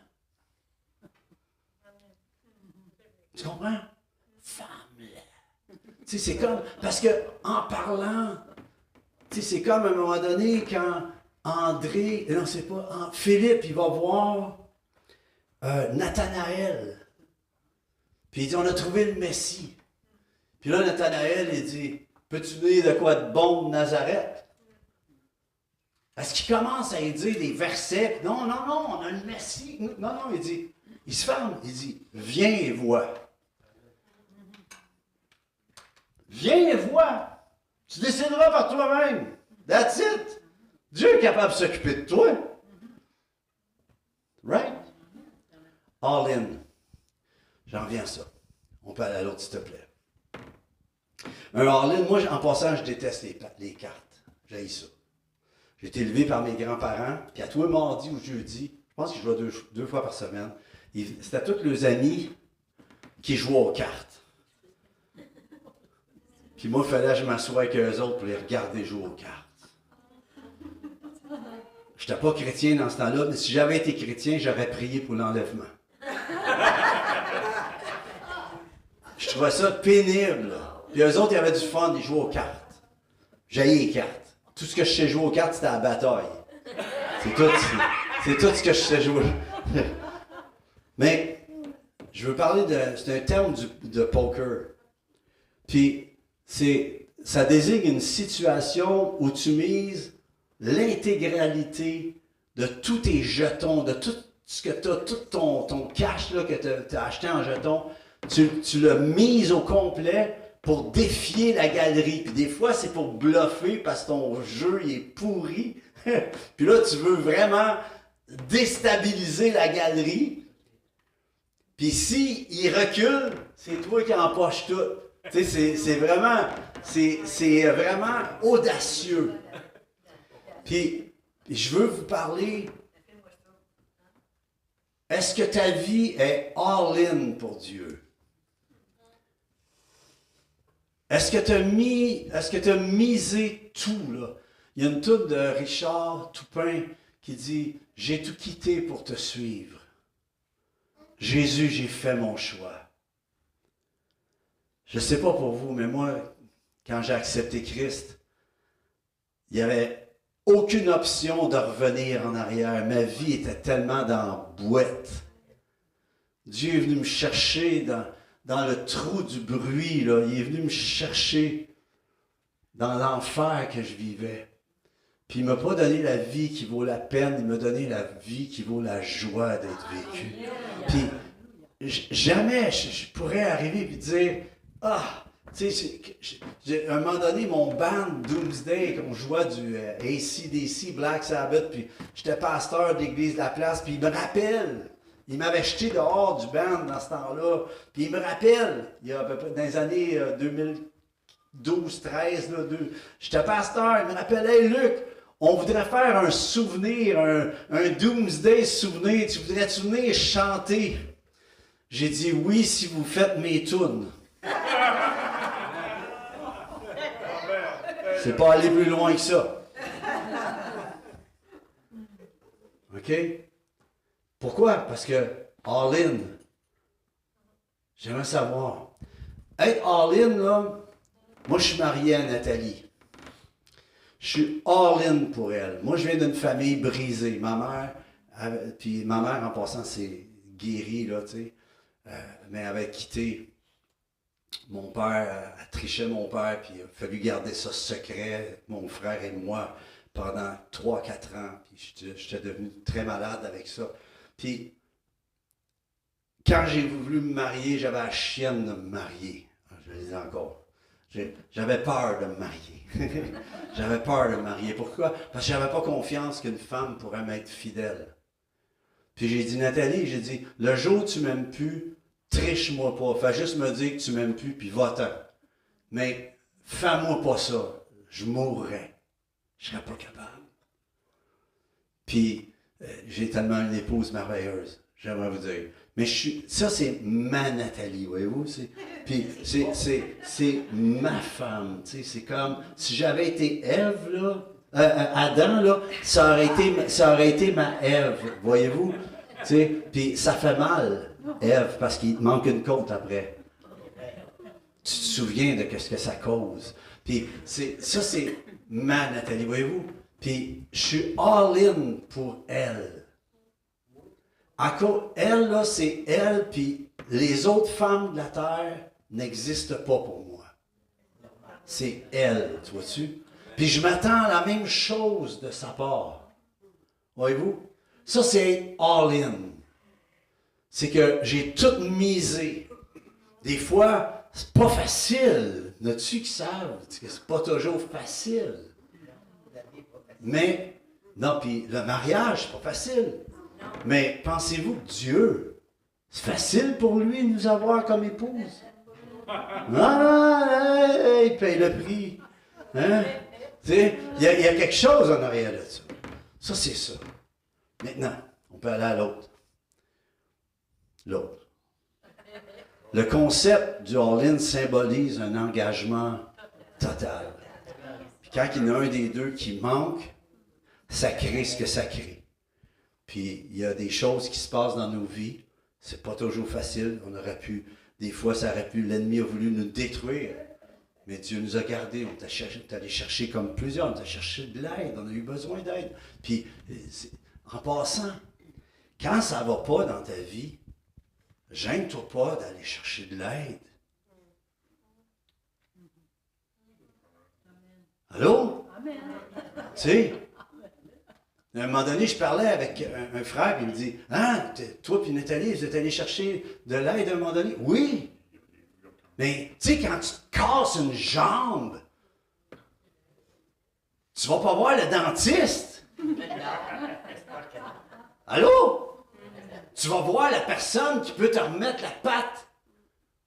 Tu comprends? Femme-là. Tu sais, c'est comme, parce que en parlant, tu sais, c'est comme à un moment donné quand Philippe, il va voir Nathanaël. Puis il dit, on a trouvé le Messie. Puis là, Nathanaël, il dit, peux-tu dire de quoi de bon de Nazareth? Est-ce qu'il commence à lui dire des versets? Non, on a le Messie. Non, il dit, il se ferme, il dit, viens et vois. Viens et vois. Tu décideras par toi-même. That's it. Dieu est capable de s'occuper de toi. Right? All in. J'en reviens à ça. On peut aller à l'autre, s'il te plaît. Un all-in, moi, en passant, je déteste les cartes. J'haïs ça. J'ai été élevé par mes grands-parents, puis à tous les mardis ou jeudi, je pense que je jouais deux fois par semaine, c'était tous les amis qui jouaient aux cartes. Puis moi, il fallait que je m'assoie avec eux autres pour les regarder jouer aux cartes. Je n'étais pas chrétien dans ce temps-là, mais si j'avais été chrétien, j'aurais prié pour l'enlèvement. Je trouvais ça pénible. Là. Puis eux autres, ils avaient du fun, ils jouaient aux cartes. J'haïs les cartes. Tout ce que je sais jouer aux cartes, c'était à la bataille. C'est tout ce que je sais jouer. Mais, je veux parler c'est un terme de poker. Puis, ça désigne une situation où tu mises l'intégralité de tous tes jetons, de tout ce que tu as, tout ton cash là, que tu as acheté en jetons, tu l'as mise au complet pour défier la galerie. Puis des fois, c'est pour bluffer parce que ton jeu il est pourri. Puis là, tu veux vraiment déstabiliser la galerie. Puis s'il recule, c'est toi qui empoches tout. Tu sais, c'est vraiment audacieux. Puis, je veux vous parler. Est-ce que ta vie est all-in pour Dieu? Est-ce que tu as misé tout, là? Il y a une toune de Richard Toupin qui dit « J'ai tout quitté pour te suivre. Jésus, j'ai fait mon choix. » Je ne sais pas pour vous, mais moi, quand j'ai accepté Christ, il n'y avait aucune option de revenir en arrière. Ma vie était tellement dans la boîte. Dieu est venu me chercher dans le trou du bruit. Là. Il est venu me chercher dans l'enfer que je vivais. Puis il ne m'a pas donné la vie qui vaut la peine, il m'a donné la vie qui vaut la joie d'être vécue. Puis jamais je pourrais arriver et dire « Ah! » Tu sais, à un moment donné, mon band Doomsday, qu'on jouait du AC/DC, Black Sabbath, puis j'étais pasteur de l'église de la place, puis il me rappelle, il m'avait jeté dehors du band dans ce temps-là, puis il me rappelle, il y a à peu près dans les années 2012-13, j'étais pasteur, il me rappelle, « Hey Luc, on voudrait faire un souvenir, un Doomsday souvenir, tu voudrais-tu venir chanter? » J'ai dit « Oui, si vous faites mes tunes. » C'est pas aller plus loin que ça. OK? Pourquoi? Parce que all-in, j'aimerais savoir. Être all-in, là, moi je suis marié à Nathalie. Je suis all-in pour elle. Moi je viens d'une famille brisée. Ma mère, en passant, c'est guérie, là, tu sais. Mais elle avait quitté. Mon père a triché mon père, puis il a fallu garder ça secret, mon frère et moi, pendant 3-4 ans. Puis j'étais devenu très malade avec ça. Puis, quand j'ai voulu me marier, j'avais la chienne de me marier. Je le dis encore. J'avais peur de me marier. J'avais peur de me marier. Pourquoi? Parce que je n'avais pas confiance qu'une femme pourrait m'être fidèle. Puis j'ai dit, Nathalie, j'ai dit, le jour où tu m'aimes plus, triche-moi pas. Fais juste me dire que tu m'aimes plus, puis va-t'en. Mais fais-moi pas ça. Je mourrais. Je serais pas capable. Puis, j'ai tellement une épouse merveilleuse. J'aimerais vous dire. Mais ça, c'est ma Nathalie, voyez-vous? Puis, c'est ma femme. C'est comme, si j'avais été Ève, là, Adam, là, ça aurait été ma Ève, voyez-vous? Puis, ça fait mal. Ève, parce qu'il te manque une côte après. Tu te souviens de ce que ça cause. Puis ça, c'est ma Nathalie, voyez-vous? Puis je suis all-in pour elle. Elle, là, c'est elle, puis les autres femmes de la terre n'existent pas pour moi. C'est elle, tu vois-tu? Puis je m'attends à la même chose de sa part. Voyez-vous? Ça, c'est all-in. C'est que j'ai tout misé. Des fois, c'est pas facile. N'as-tu qui savent que c'est pas toujours facile? Mais, non, puis le mariage, c'est pas facile. Mais pensez-vous que Dieu, c'est facile pour lui de nous avoir comme épouse? Ah, il paye le prix. Hein? Tu sais, il y a quelque chose en arrière de ça. Ça, c'est ça. Maintenant, on peut aller à l'autre. L'autre. Le concept du all-in symbolise un engagement total. Puis quand il y en a un des deux qui manque, ça crée ce que ça crée. Puis il y a des choses qui se passent dans nos vies. C'est pas toujours facile. On aurait pu, des fois, ça aurait pu, l'ennemi a voulu nous détruire. Mais Dieu nous a gardés. On est allé chercher comme plusieurs. On a cherché de l'aide. On a eu besoin d'aide. Puis, en passant, quand ça va pas dans ta vie, gêne-toi pas d'aller chercher de l'aide. Allô? Tu sais, à un moment donné, je parlais avec un frère, puis il me dit, « Ah, toi puis Nathalie, vous êtes allés chercher de l'aide à un moment donné? » Oui! Mais, tu sais, quand tu te casses une jambe, tu vas pas voir le dentiste. Allô? Tu vas voir la personne qui peut te remettre la patte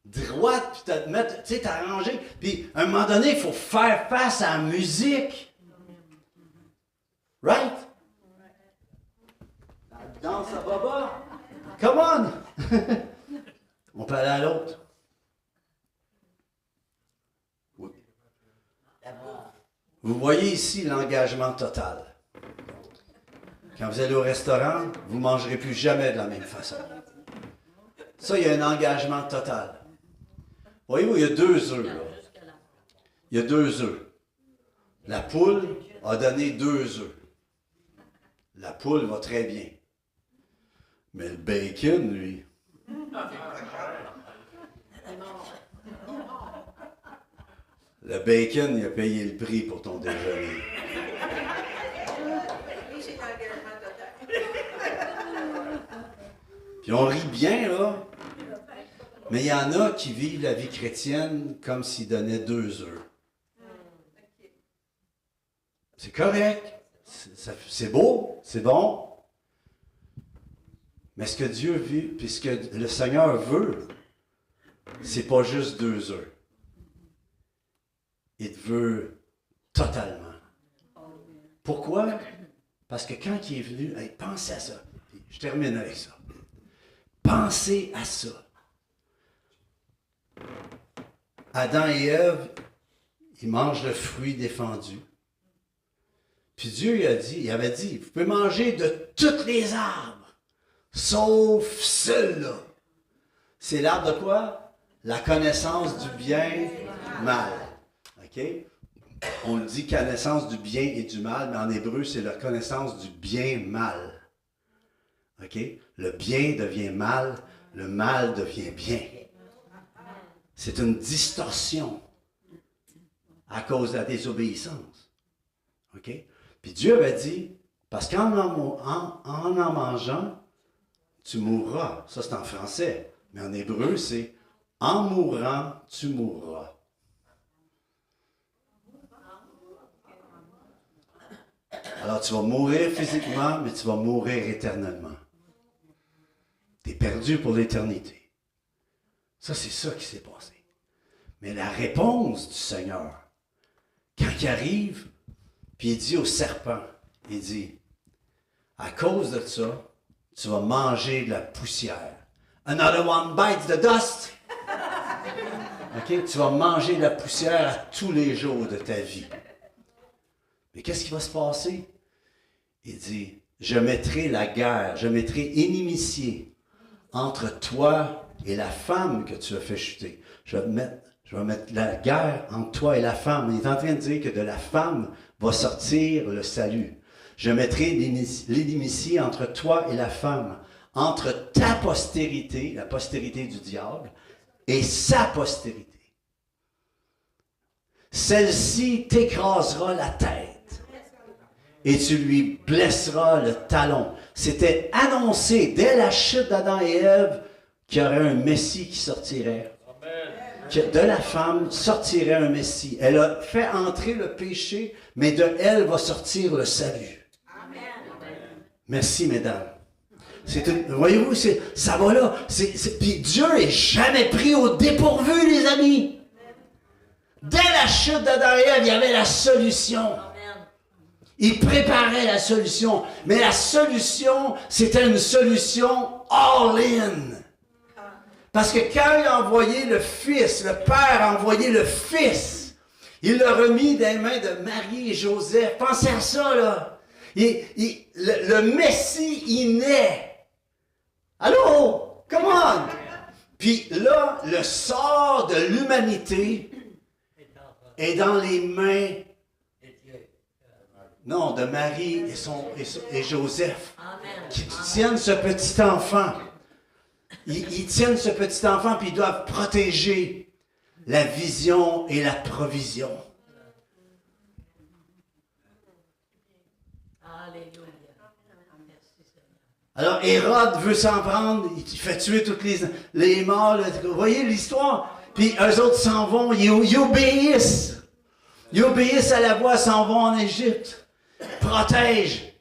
droite, puis te mettre, tu sais, t'arranger. Puis, à un moment donné, il faut faire face à la musique. Right? La danse à baba. Come on! On peut aller à l'autre. Oui. Vous voyez ici l'engagement total. Quand vous allez au restaurant, vous ne mangerez plus jamais de la même façon. Ça, il y a un engagement total. Voyez-vous, il y a 2 œufs. Là. Il y a 2 œufs. La poule a donné 2 œufs. La poule va très bien. Mais le bacon, lui... Le bacon, il a payé le prix pour ton déjeuner. Puis on rit bien, là. Mais il y en a qui vivent la vie chrétienne comme s'ils donnaient 2 œufs. C'est correct. C'est beau. C'est bon. Mais ce que Dieu veut, puis ce que le Seigneur veut, c'est pas juste 2 œufs. Il te veut totalement. Pourquoi? Parce que quand il est venu, hey, pensez à ça. Je termine avec ça. Pensez à ça. Adam et Ève, ils mangent le fruit défendu. Puis Dieu il avait dit, vous pouvez manger de tous les arbres, sauf celui-là. C'est l'arbre de quoi? La connaissance du bien, mal. OK? On dit connaissance du bien et du mal, mais en hébreu, c'est la connaissance du bien-mal. OK? Le bien devient mal, le mal devient bien. C'est une distorsion à cause de la désobéissance. OK? Puis Dieu avait dit, parce qu'en en mangeant, tu mourras. Ça, c'est en français. Mais en hébreu, c'est en mourant, tu mourras. Alors, tu vas mourir physiquement, mais tu vas mourir éternellement. Tu es perdu pour l'éternité. Ça, c'est ça qui s'est passé. Mais la réponse du Seigneur, quand il arrive, puis il dit au serpent, il dit, à cause de ça, tu vas manger de la poussière. Another one bites the dust. OK? Tu vas manger de la poussière à tous les jours de ta vie. Mais qu'est-ce qui va se passer? Il dit, je mettrai la guerre, je mettrai inimitié entre toi et la femme que tu as fait chuter. Je vais mettre la guerre entre toi et la femme. Il est en train de dire que de la femme va sortir le salut. Je mettrai l'inimitié entre toi et la femme, entre ta postérité, la postérité du diable, et sa postérité. Celle-ci t'écrasera la tête et tu lui blesseras le talon. C'était annoncé dès la chute d'Adam et Ève qu'il y aurait un Messie qui sortirait. Que de la femme sortirait un Messie. Elle a fait entrer le péché, mais de elle va sortir le salut. Amen. Merci, mesdames. Voyez-vous, ça va là. Puis Dieu n'est jamais pris au dépourvu, les amis. Dès la chute d'Adam et Ève, il y avait la solution. Il préparait la solution. Mais la solution, c'était une solution all-in. Parce que quand il a envoyé le Fils, le Père a envoyé le Fils, il l'a remis dans les mains de Marie et Joseph. Pensez à ça, là. Le Messie, il naît. Allô? Come on! Puis là, le sort de l'humanité est dans les mains, non, de Marie et Joseph, qui tiennent ce petit enfant. Ils tiennent ce petit enfant, puis ils doivent protéger la vision et la provision. Alors, Hérode veut s'en prendre, il fait tuer toutes les morts. Là. Vous voyez l'histoire? Puis eux autres s'en vont, ils obéissent. Ils obéissent à la voix, s'en vont en Égypte. Protège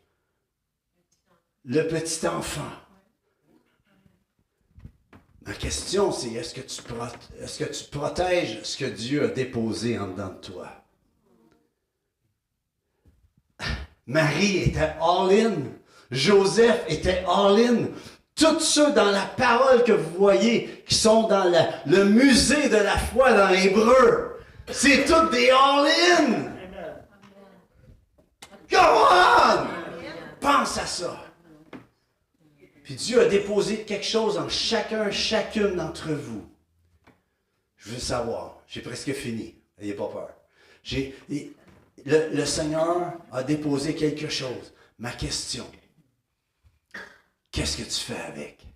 le petit enfant. Ma question, c'est est-ce que tu protèges ce que Dieu a déposé en dedans de toi? Marie était all-in. Joseph était all-in. Tous ceux dans la parole que vous voyez, qui sont dans le musée de la foi dans l'hébreu, c'est tous des all-in. Go on! Pense à ça. Puis Dieu a déposé quelque chose en chacune d'entre vous. Je veux savoir. J'ai presque fini. N'ayez pas peur. Le Seigneur a déposé quelque chose. Ma question. Qu'est-ce que tu fais avec?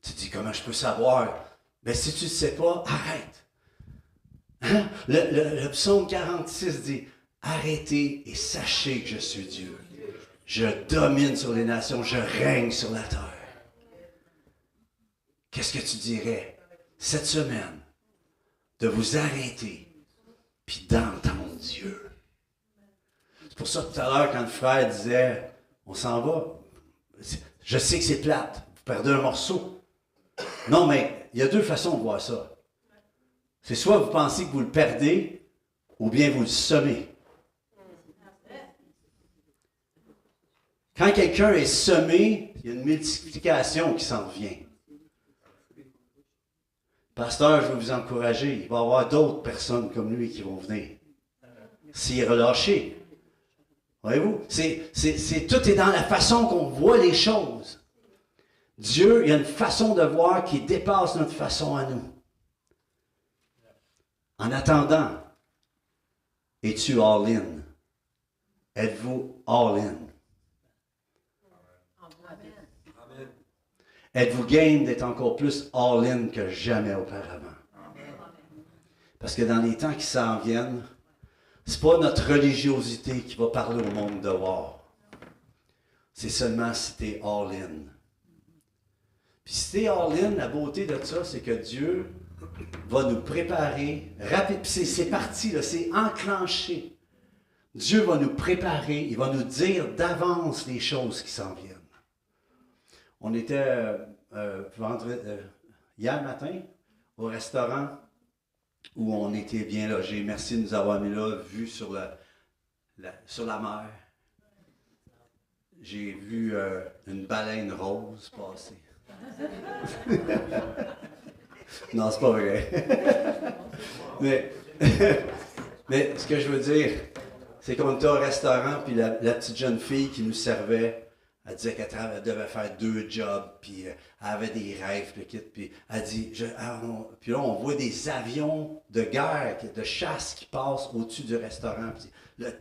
Tu dis, comment je peux savoir? Mais si tu ne sais pas, arrête. Hein? Le psaume 46 dit, arrêtez et sachez que je suis Dieu. Je domine sur les nations, je règne sur la terre. Qu'est-ce que tu dirais cette semaine de vous arrêter puis d'entendre Dieu? C'est pour ça que tout à l'heure, quand le frère disait, on s'en va, je sais que c'est plate, vous perdez un morceau. Non, mais il y a deux façons de voir ça. C'est soit vous pensez que vous le perdez, ou bien vous le semez. Quand quelqu'un est semé, il y a une multiplication qui s'en vient. Pasteur, je veux vous encourager. Il va y avoir d'autres personnes comme lui qui vont venir. S'il est relâché. Voyez-vous? Tout est dans la façon qu'on voit les choses. Dieu, il y a une façon de voir qui dépasse notre façon à nous. En attendant, es-tu all-in? Êtes-vous all-in? Êtes-vous game d'être encore plus all-in que jamais auparavant? Parce que dans les temps qui s'en viennent, c'est pas notre religiosité qui va parler au monde dehors. C'est seulement si tu es all-in. Puis si tu es all-in, la beauté de ça, c'est que Dieu va nous préparer rapide. C'est parti, là, c'est enclenché. Dieu va nous préparer, il va nous dire d'avance les choses qui s'en viennent. On était hier matin au restaurant où on était bien logés. Merci de nous avoir mis là, vue sur la mer. J'ai vu une baleine rose passer. Non, c'est pas vrai. mais ce que je veux dire, c'est qu'on était au restaurant, puis la petite jeune fille qui nous servait, elle disait qu'elle devait faire 2 jobs, puis elle avait des rêves, puis elle dit, puis là on voit des avions de guerre, de chasse qui passent au-dessus du restaurant. Puis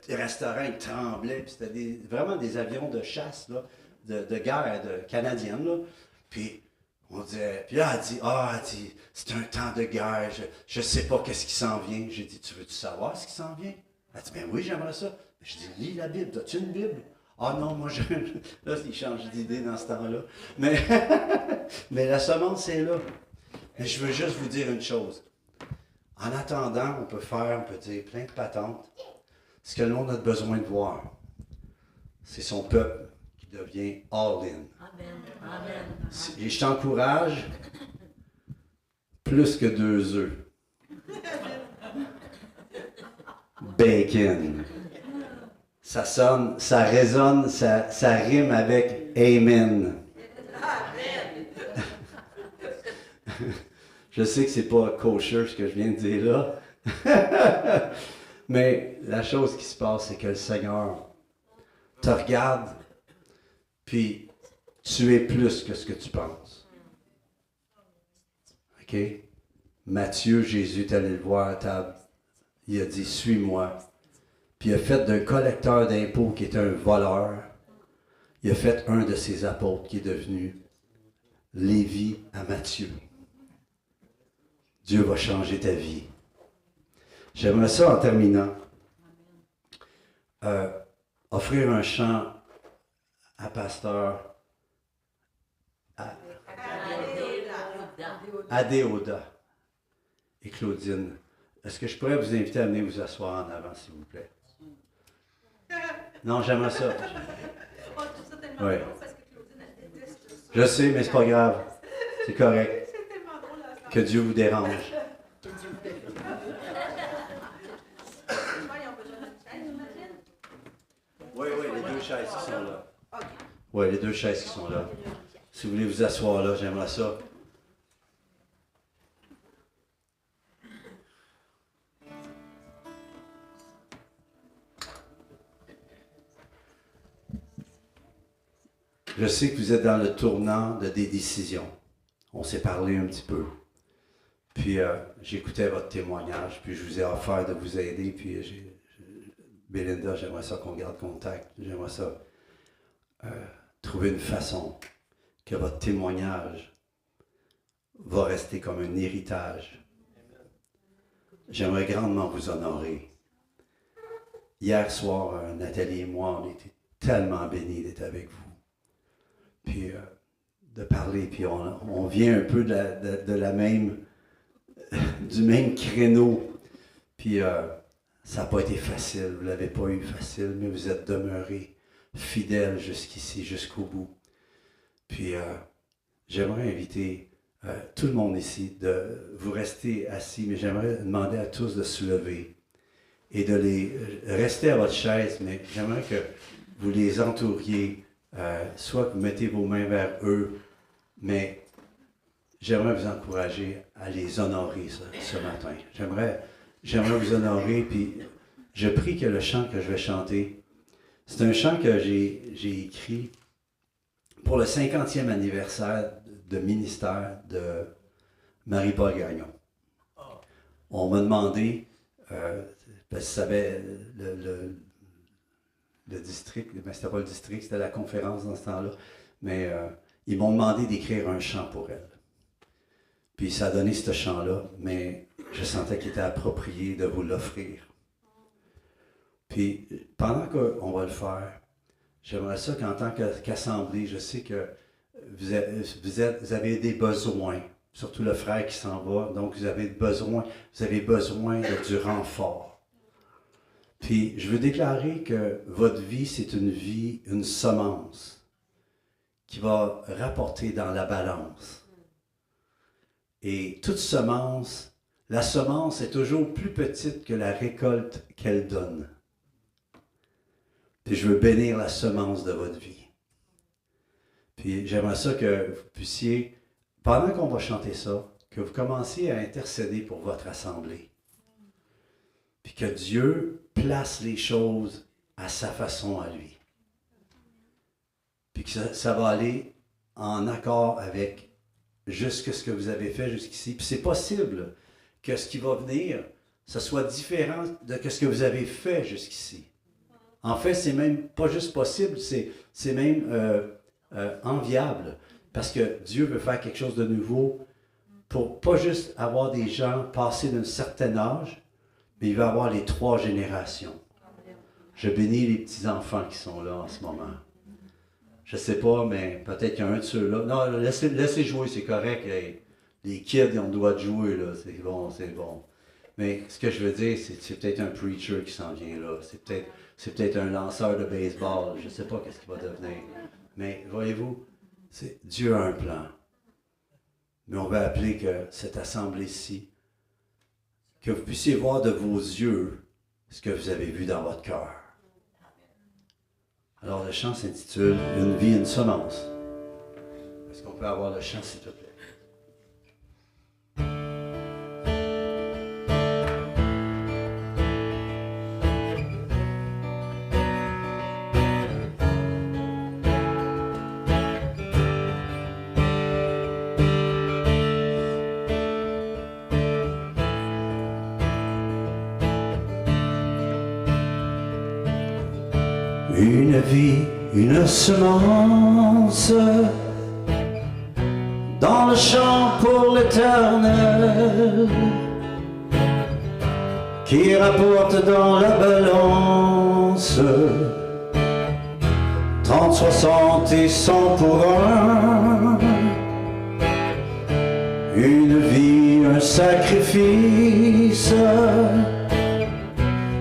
le restaurant il tremblait, puis c'était vraiment des avions de chasse là, de guerre canadienne. Là. Puis on disait, puis là elle dit, c'est un temps de guerre, je sais pas qu'est-ce qui s'en vient. J'ai dit, tu veux-tu savoir ce qui s'en vient? Elle dit, ben oui, j'aimerais ça. Je dis, lis la Bible, as-tu une Bible? Ah non, moi, là, il change d'idée dans ce temps-là. Mais la semence, c'est là. Mais je veux juste vous dire une chose. En attendant, on peut dire plein de patentes. Ce que le monde a besoin de voir, c'est son peuple qui devient all-in. Amen. Et je t'encourage, plus que 2 œufs. Bacon. Ça sonne, ça résonne, ça rime avec Amen. Amen. Je sais que c'est pas kosher ce que je viens de dire là. Mais la chose qui se passe, c'est que le Seigneur te regarde, puis tu es plus que ce que tu penses. OK? Matthieu, Jésus est allé le voir à table. Il a dit, suis-moi. Puis il a fait d'un collecteur d'impôts qui était un voleur, il a fait un de ses apôtres qui est devenu Lévi à Matthieu. Dieu va changer ta vie. J'aimerais ça, en terminant, offrir un chant à Pasteur Adéoda et Claudine. Est-ce que je pourrais vous inviter à venir vous asseoir en avant, s'il vous plaît? Non, j'aimerais ça. Oui. Je sais, mais c'est pas grave. C'est correct. Que Dieu vous dérange. Oui, les deux chaises qui sont là. Oui, les deux chaises qui sont là. Si vous voulez vous asseoir là, j'aimerais ça. Je sais que vous êtes dans le tournant de des décisions. On s'est parlé un petit peu. Puis j'écoutais votre témoignage, puis je vous ai offert de vous aider, puis Belinda, j'aimerais ça qu'on garde contact. J'aimerais ça trouver une façon que votre témoignage va rester comme un héritage. J'aimerais grandement vous honorer. Hier soir, Nathalie et moi, on était tellement bénis d'être avec vous. Puis de parler, puis on vient un peu de la même, du même créneau. Puis ça n'a pas été facile, vous ne l'avez pas eu facile, mais vous êtes demeurés fidèles jusqu'ici, jusqu'au bout. Puis j'aimerais inviter tout le monde ici de vous rester assis, mais j'aimerais demander à tous de se lever et de les rester à votre chaise, mais j'aimerais que vous les entouriez. Soit que vous mettez vos mains vers eux, mais j'aimerais vous encourager à les honorer ce matin. J'aimerais vous honorer, puis je prie que le chant que je vais chanter, c'est un chant que j'ai écrit pour le 50e anniversaire de ministère de Marie-Paul Gagnon. On m'a demandé, parce que ça savait le district, mais c'était pas le district, c'était la conférence dans ce temps-là, mais ils m'ont demandé d'écrire un chant pour elle. Puis ça a donné ce chant-là, mais je sentais qu'il était approprié de vous l'offrir. Puis pendant qu'on va le faire, j'aimerais ça qu'en tant qu'assemblée, je sais que vous avez des besoins, surtout le frère qui s'en va, donc vous avez besoin du renfort. Puis, je veux déclarer que votre vie, c'est une semence qui va rapporter dans la balance. Et toute semence, la semence est toujours plus petite que la récolte qu'elle donne. Puis, je veux bénir la semence de votre vie. Puis, j'aimerais ça que vous puissiez, pendant qu'on va chanter ça, que vous commenciez à intercéder pour votre assemblée. Puis que Dieu place les choses à sa façon à lui. Puis que ça va aller en accord avec juste ce que vous avez fait jusqu'ici. Puis c'est possible que ce qui va venir, ce soit différent de ce que vous avez fait jusqu'ici. En fait, c'est même pas juste possible, c'est même enviable. Parce que Dieu veut faire quelque chose de nouveau pour pas juste avoir des gens passés d'un certain âge, mais il va avoir les 3 générations. Je bénis les petits-enfants qui sont là en ce moment. Je ne sais pas, mais peut-être qu'il y a un de ceux-là. Non, laissez jouer, c'est correct. Les kids, ils ont le droit de jouer, là. C'est bon, c'est bon. Mais ce que je veux dire, c'est peut-être un preacher qui s'en vient là. C'est peut-être un lanceur de baseball. Je ne sais pas qu'est-ce qu'il va devenir. Mais voyez-vous, Dieu a un plan. Mais on va appeler que cette assemblée-ci, que vous puissiez voir de vos yeux ce que vous avez vu dans votre cœur. Alors le chant s'intitule « Une vie, une semence ». Est-ce qu'on peut avoir le chant, s'il te plaît? Une vie, une semence dans le champ pour l'Éternel, qui rapporte dans la balance 30, 60 et 100 pour un. Une vie, un sacrifice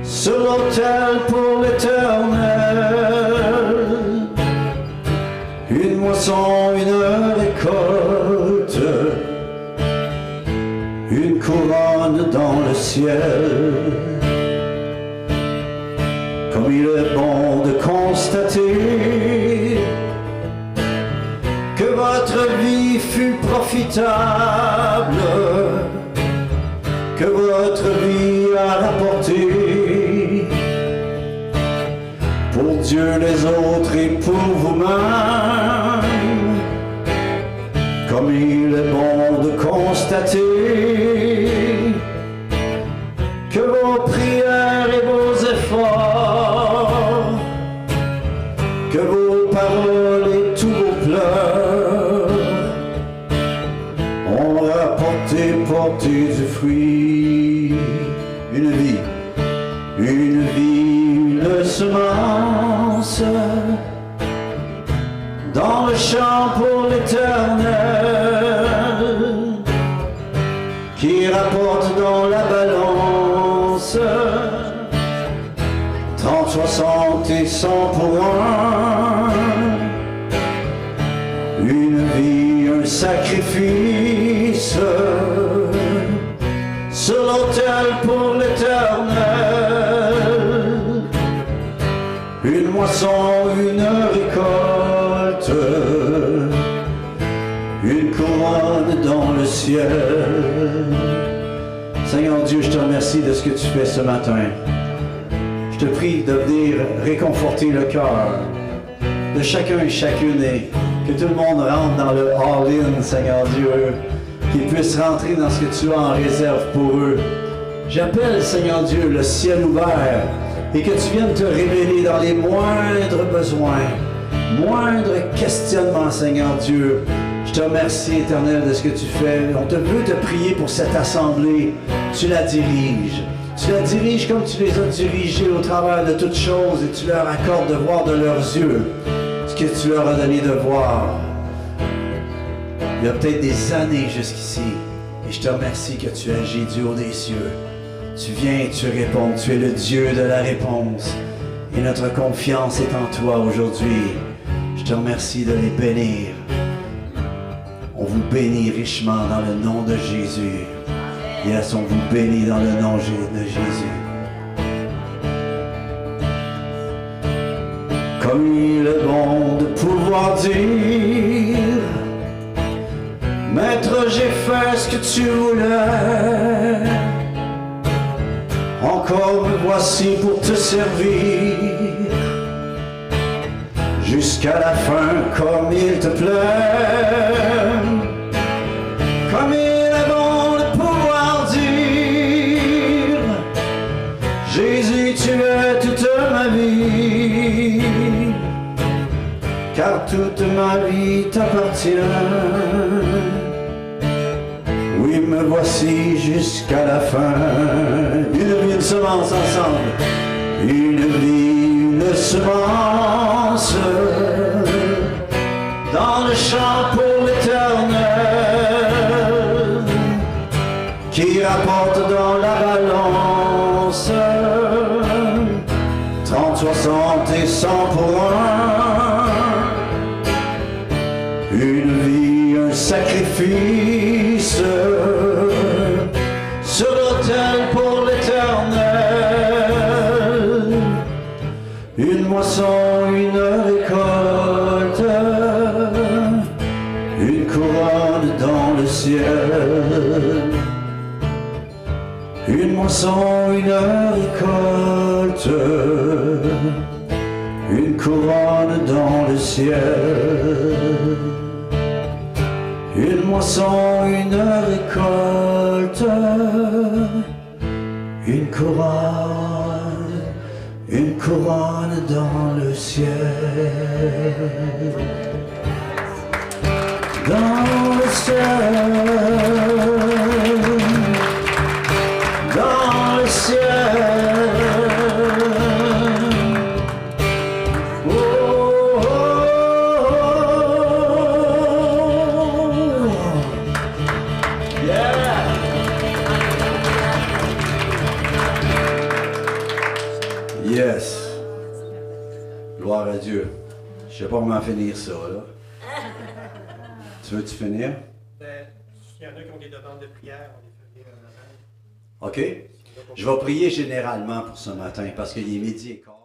sur l'autel pour l'Éternel. Une moisson, une récolte, une couronne dans le ciel. Comme il est bon de constater que votre vie fut profitable, que votre vie a rapporté pour Dieu, les autres et pour vous-même. Comme il est bon de constater que vos prières et vos efforts, que vos paroles et tous vos pleurs ont porté du fruit. Une vie, une semence dans le champ pour l'Éternel, qui rapporte dans la balance 30, 60 et 100 pour un. Une vie, un sacrifice sur l'autel pour l'Éternel. Une moisson, une récolte, une couronne dans le ciel. Seigneur Dieu, je te remercie de ce que tu fais ce matin. Je te prie de venir réconforter le cœur de chacun et chacune, et que tout le monde rentre dans le all-in, Seigneur Dieu, qu'ils puissent rentrer dans ce que tu as en réserve pour eux. J'appelle, Seigneur Dieu, le ciel ouvert, et que tu viennes te révéler dans les moindres besoins, moindres questionnements, Seigneur Dieu. Je te remercie, Éternel, de ce que tu fais. On te veut te prier pour cette assemblée. Tu la diriges. Tu la diriges comme tu les as dirigés au travers de toutes choses, et tu leur accordes de voir de leurs yeux ce que tu leur as donné de voir. Il y a peut-être des années jusqu'ici, et je te remercie que tu agis du haut des cieux. Tu viens et tu réponds. Tu es le Dieu de la réponse. Et notre confiance est en toi aujourd'hui. Je te remercie de les bénir. On vous bénit richement dans le nom de Jésus. Yes, on vous bénit dans le nom de Jésus. Comme il est bon de pouvoir dire: Maître, j'ai fait ce que tu voulais. Encore me voici pour te servir jusqu'à la fin, comme il te plaît. Comme il est bon de pouvoir dire: Jésus, tu es toute ma vie, car toute ma vie t'appartient. Oui, me voici jusqu'à la fin. Une vie, une semence ensemble. Une vie, une semence dans le champ pour l'Éternel, qui rapporte dans la balance 30, 60 et 100 pour un. Une vie, un sacrifice sur l'autel pour l'Éternel. Une moisson, une récolte, une couronne dans le ciel. Une moisson, une récolte, une couronne dans le ciel. Une moisson, une récolte, une couronne, une couronne dans le ciel, dans le ciel, dans le ciel. Oh, oh, oh. Yeah. Yes. Gloire à Dieu. Je sais pas comment finir ça, là. Tu veux-tu finir? S'il y en a qui ont des demandes de prière, on les fait venir matin. OK. Je vais prier généralement pour ce matin parce qu'il est midi et quart.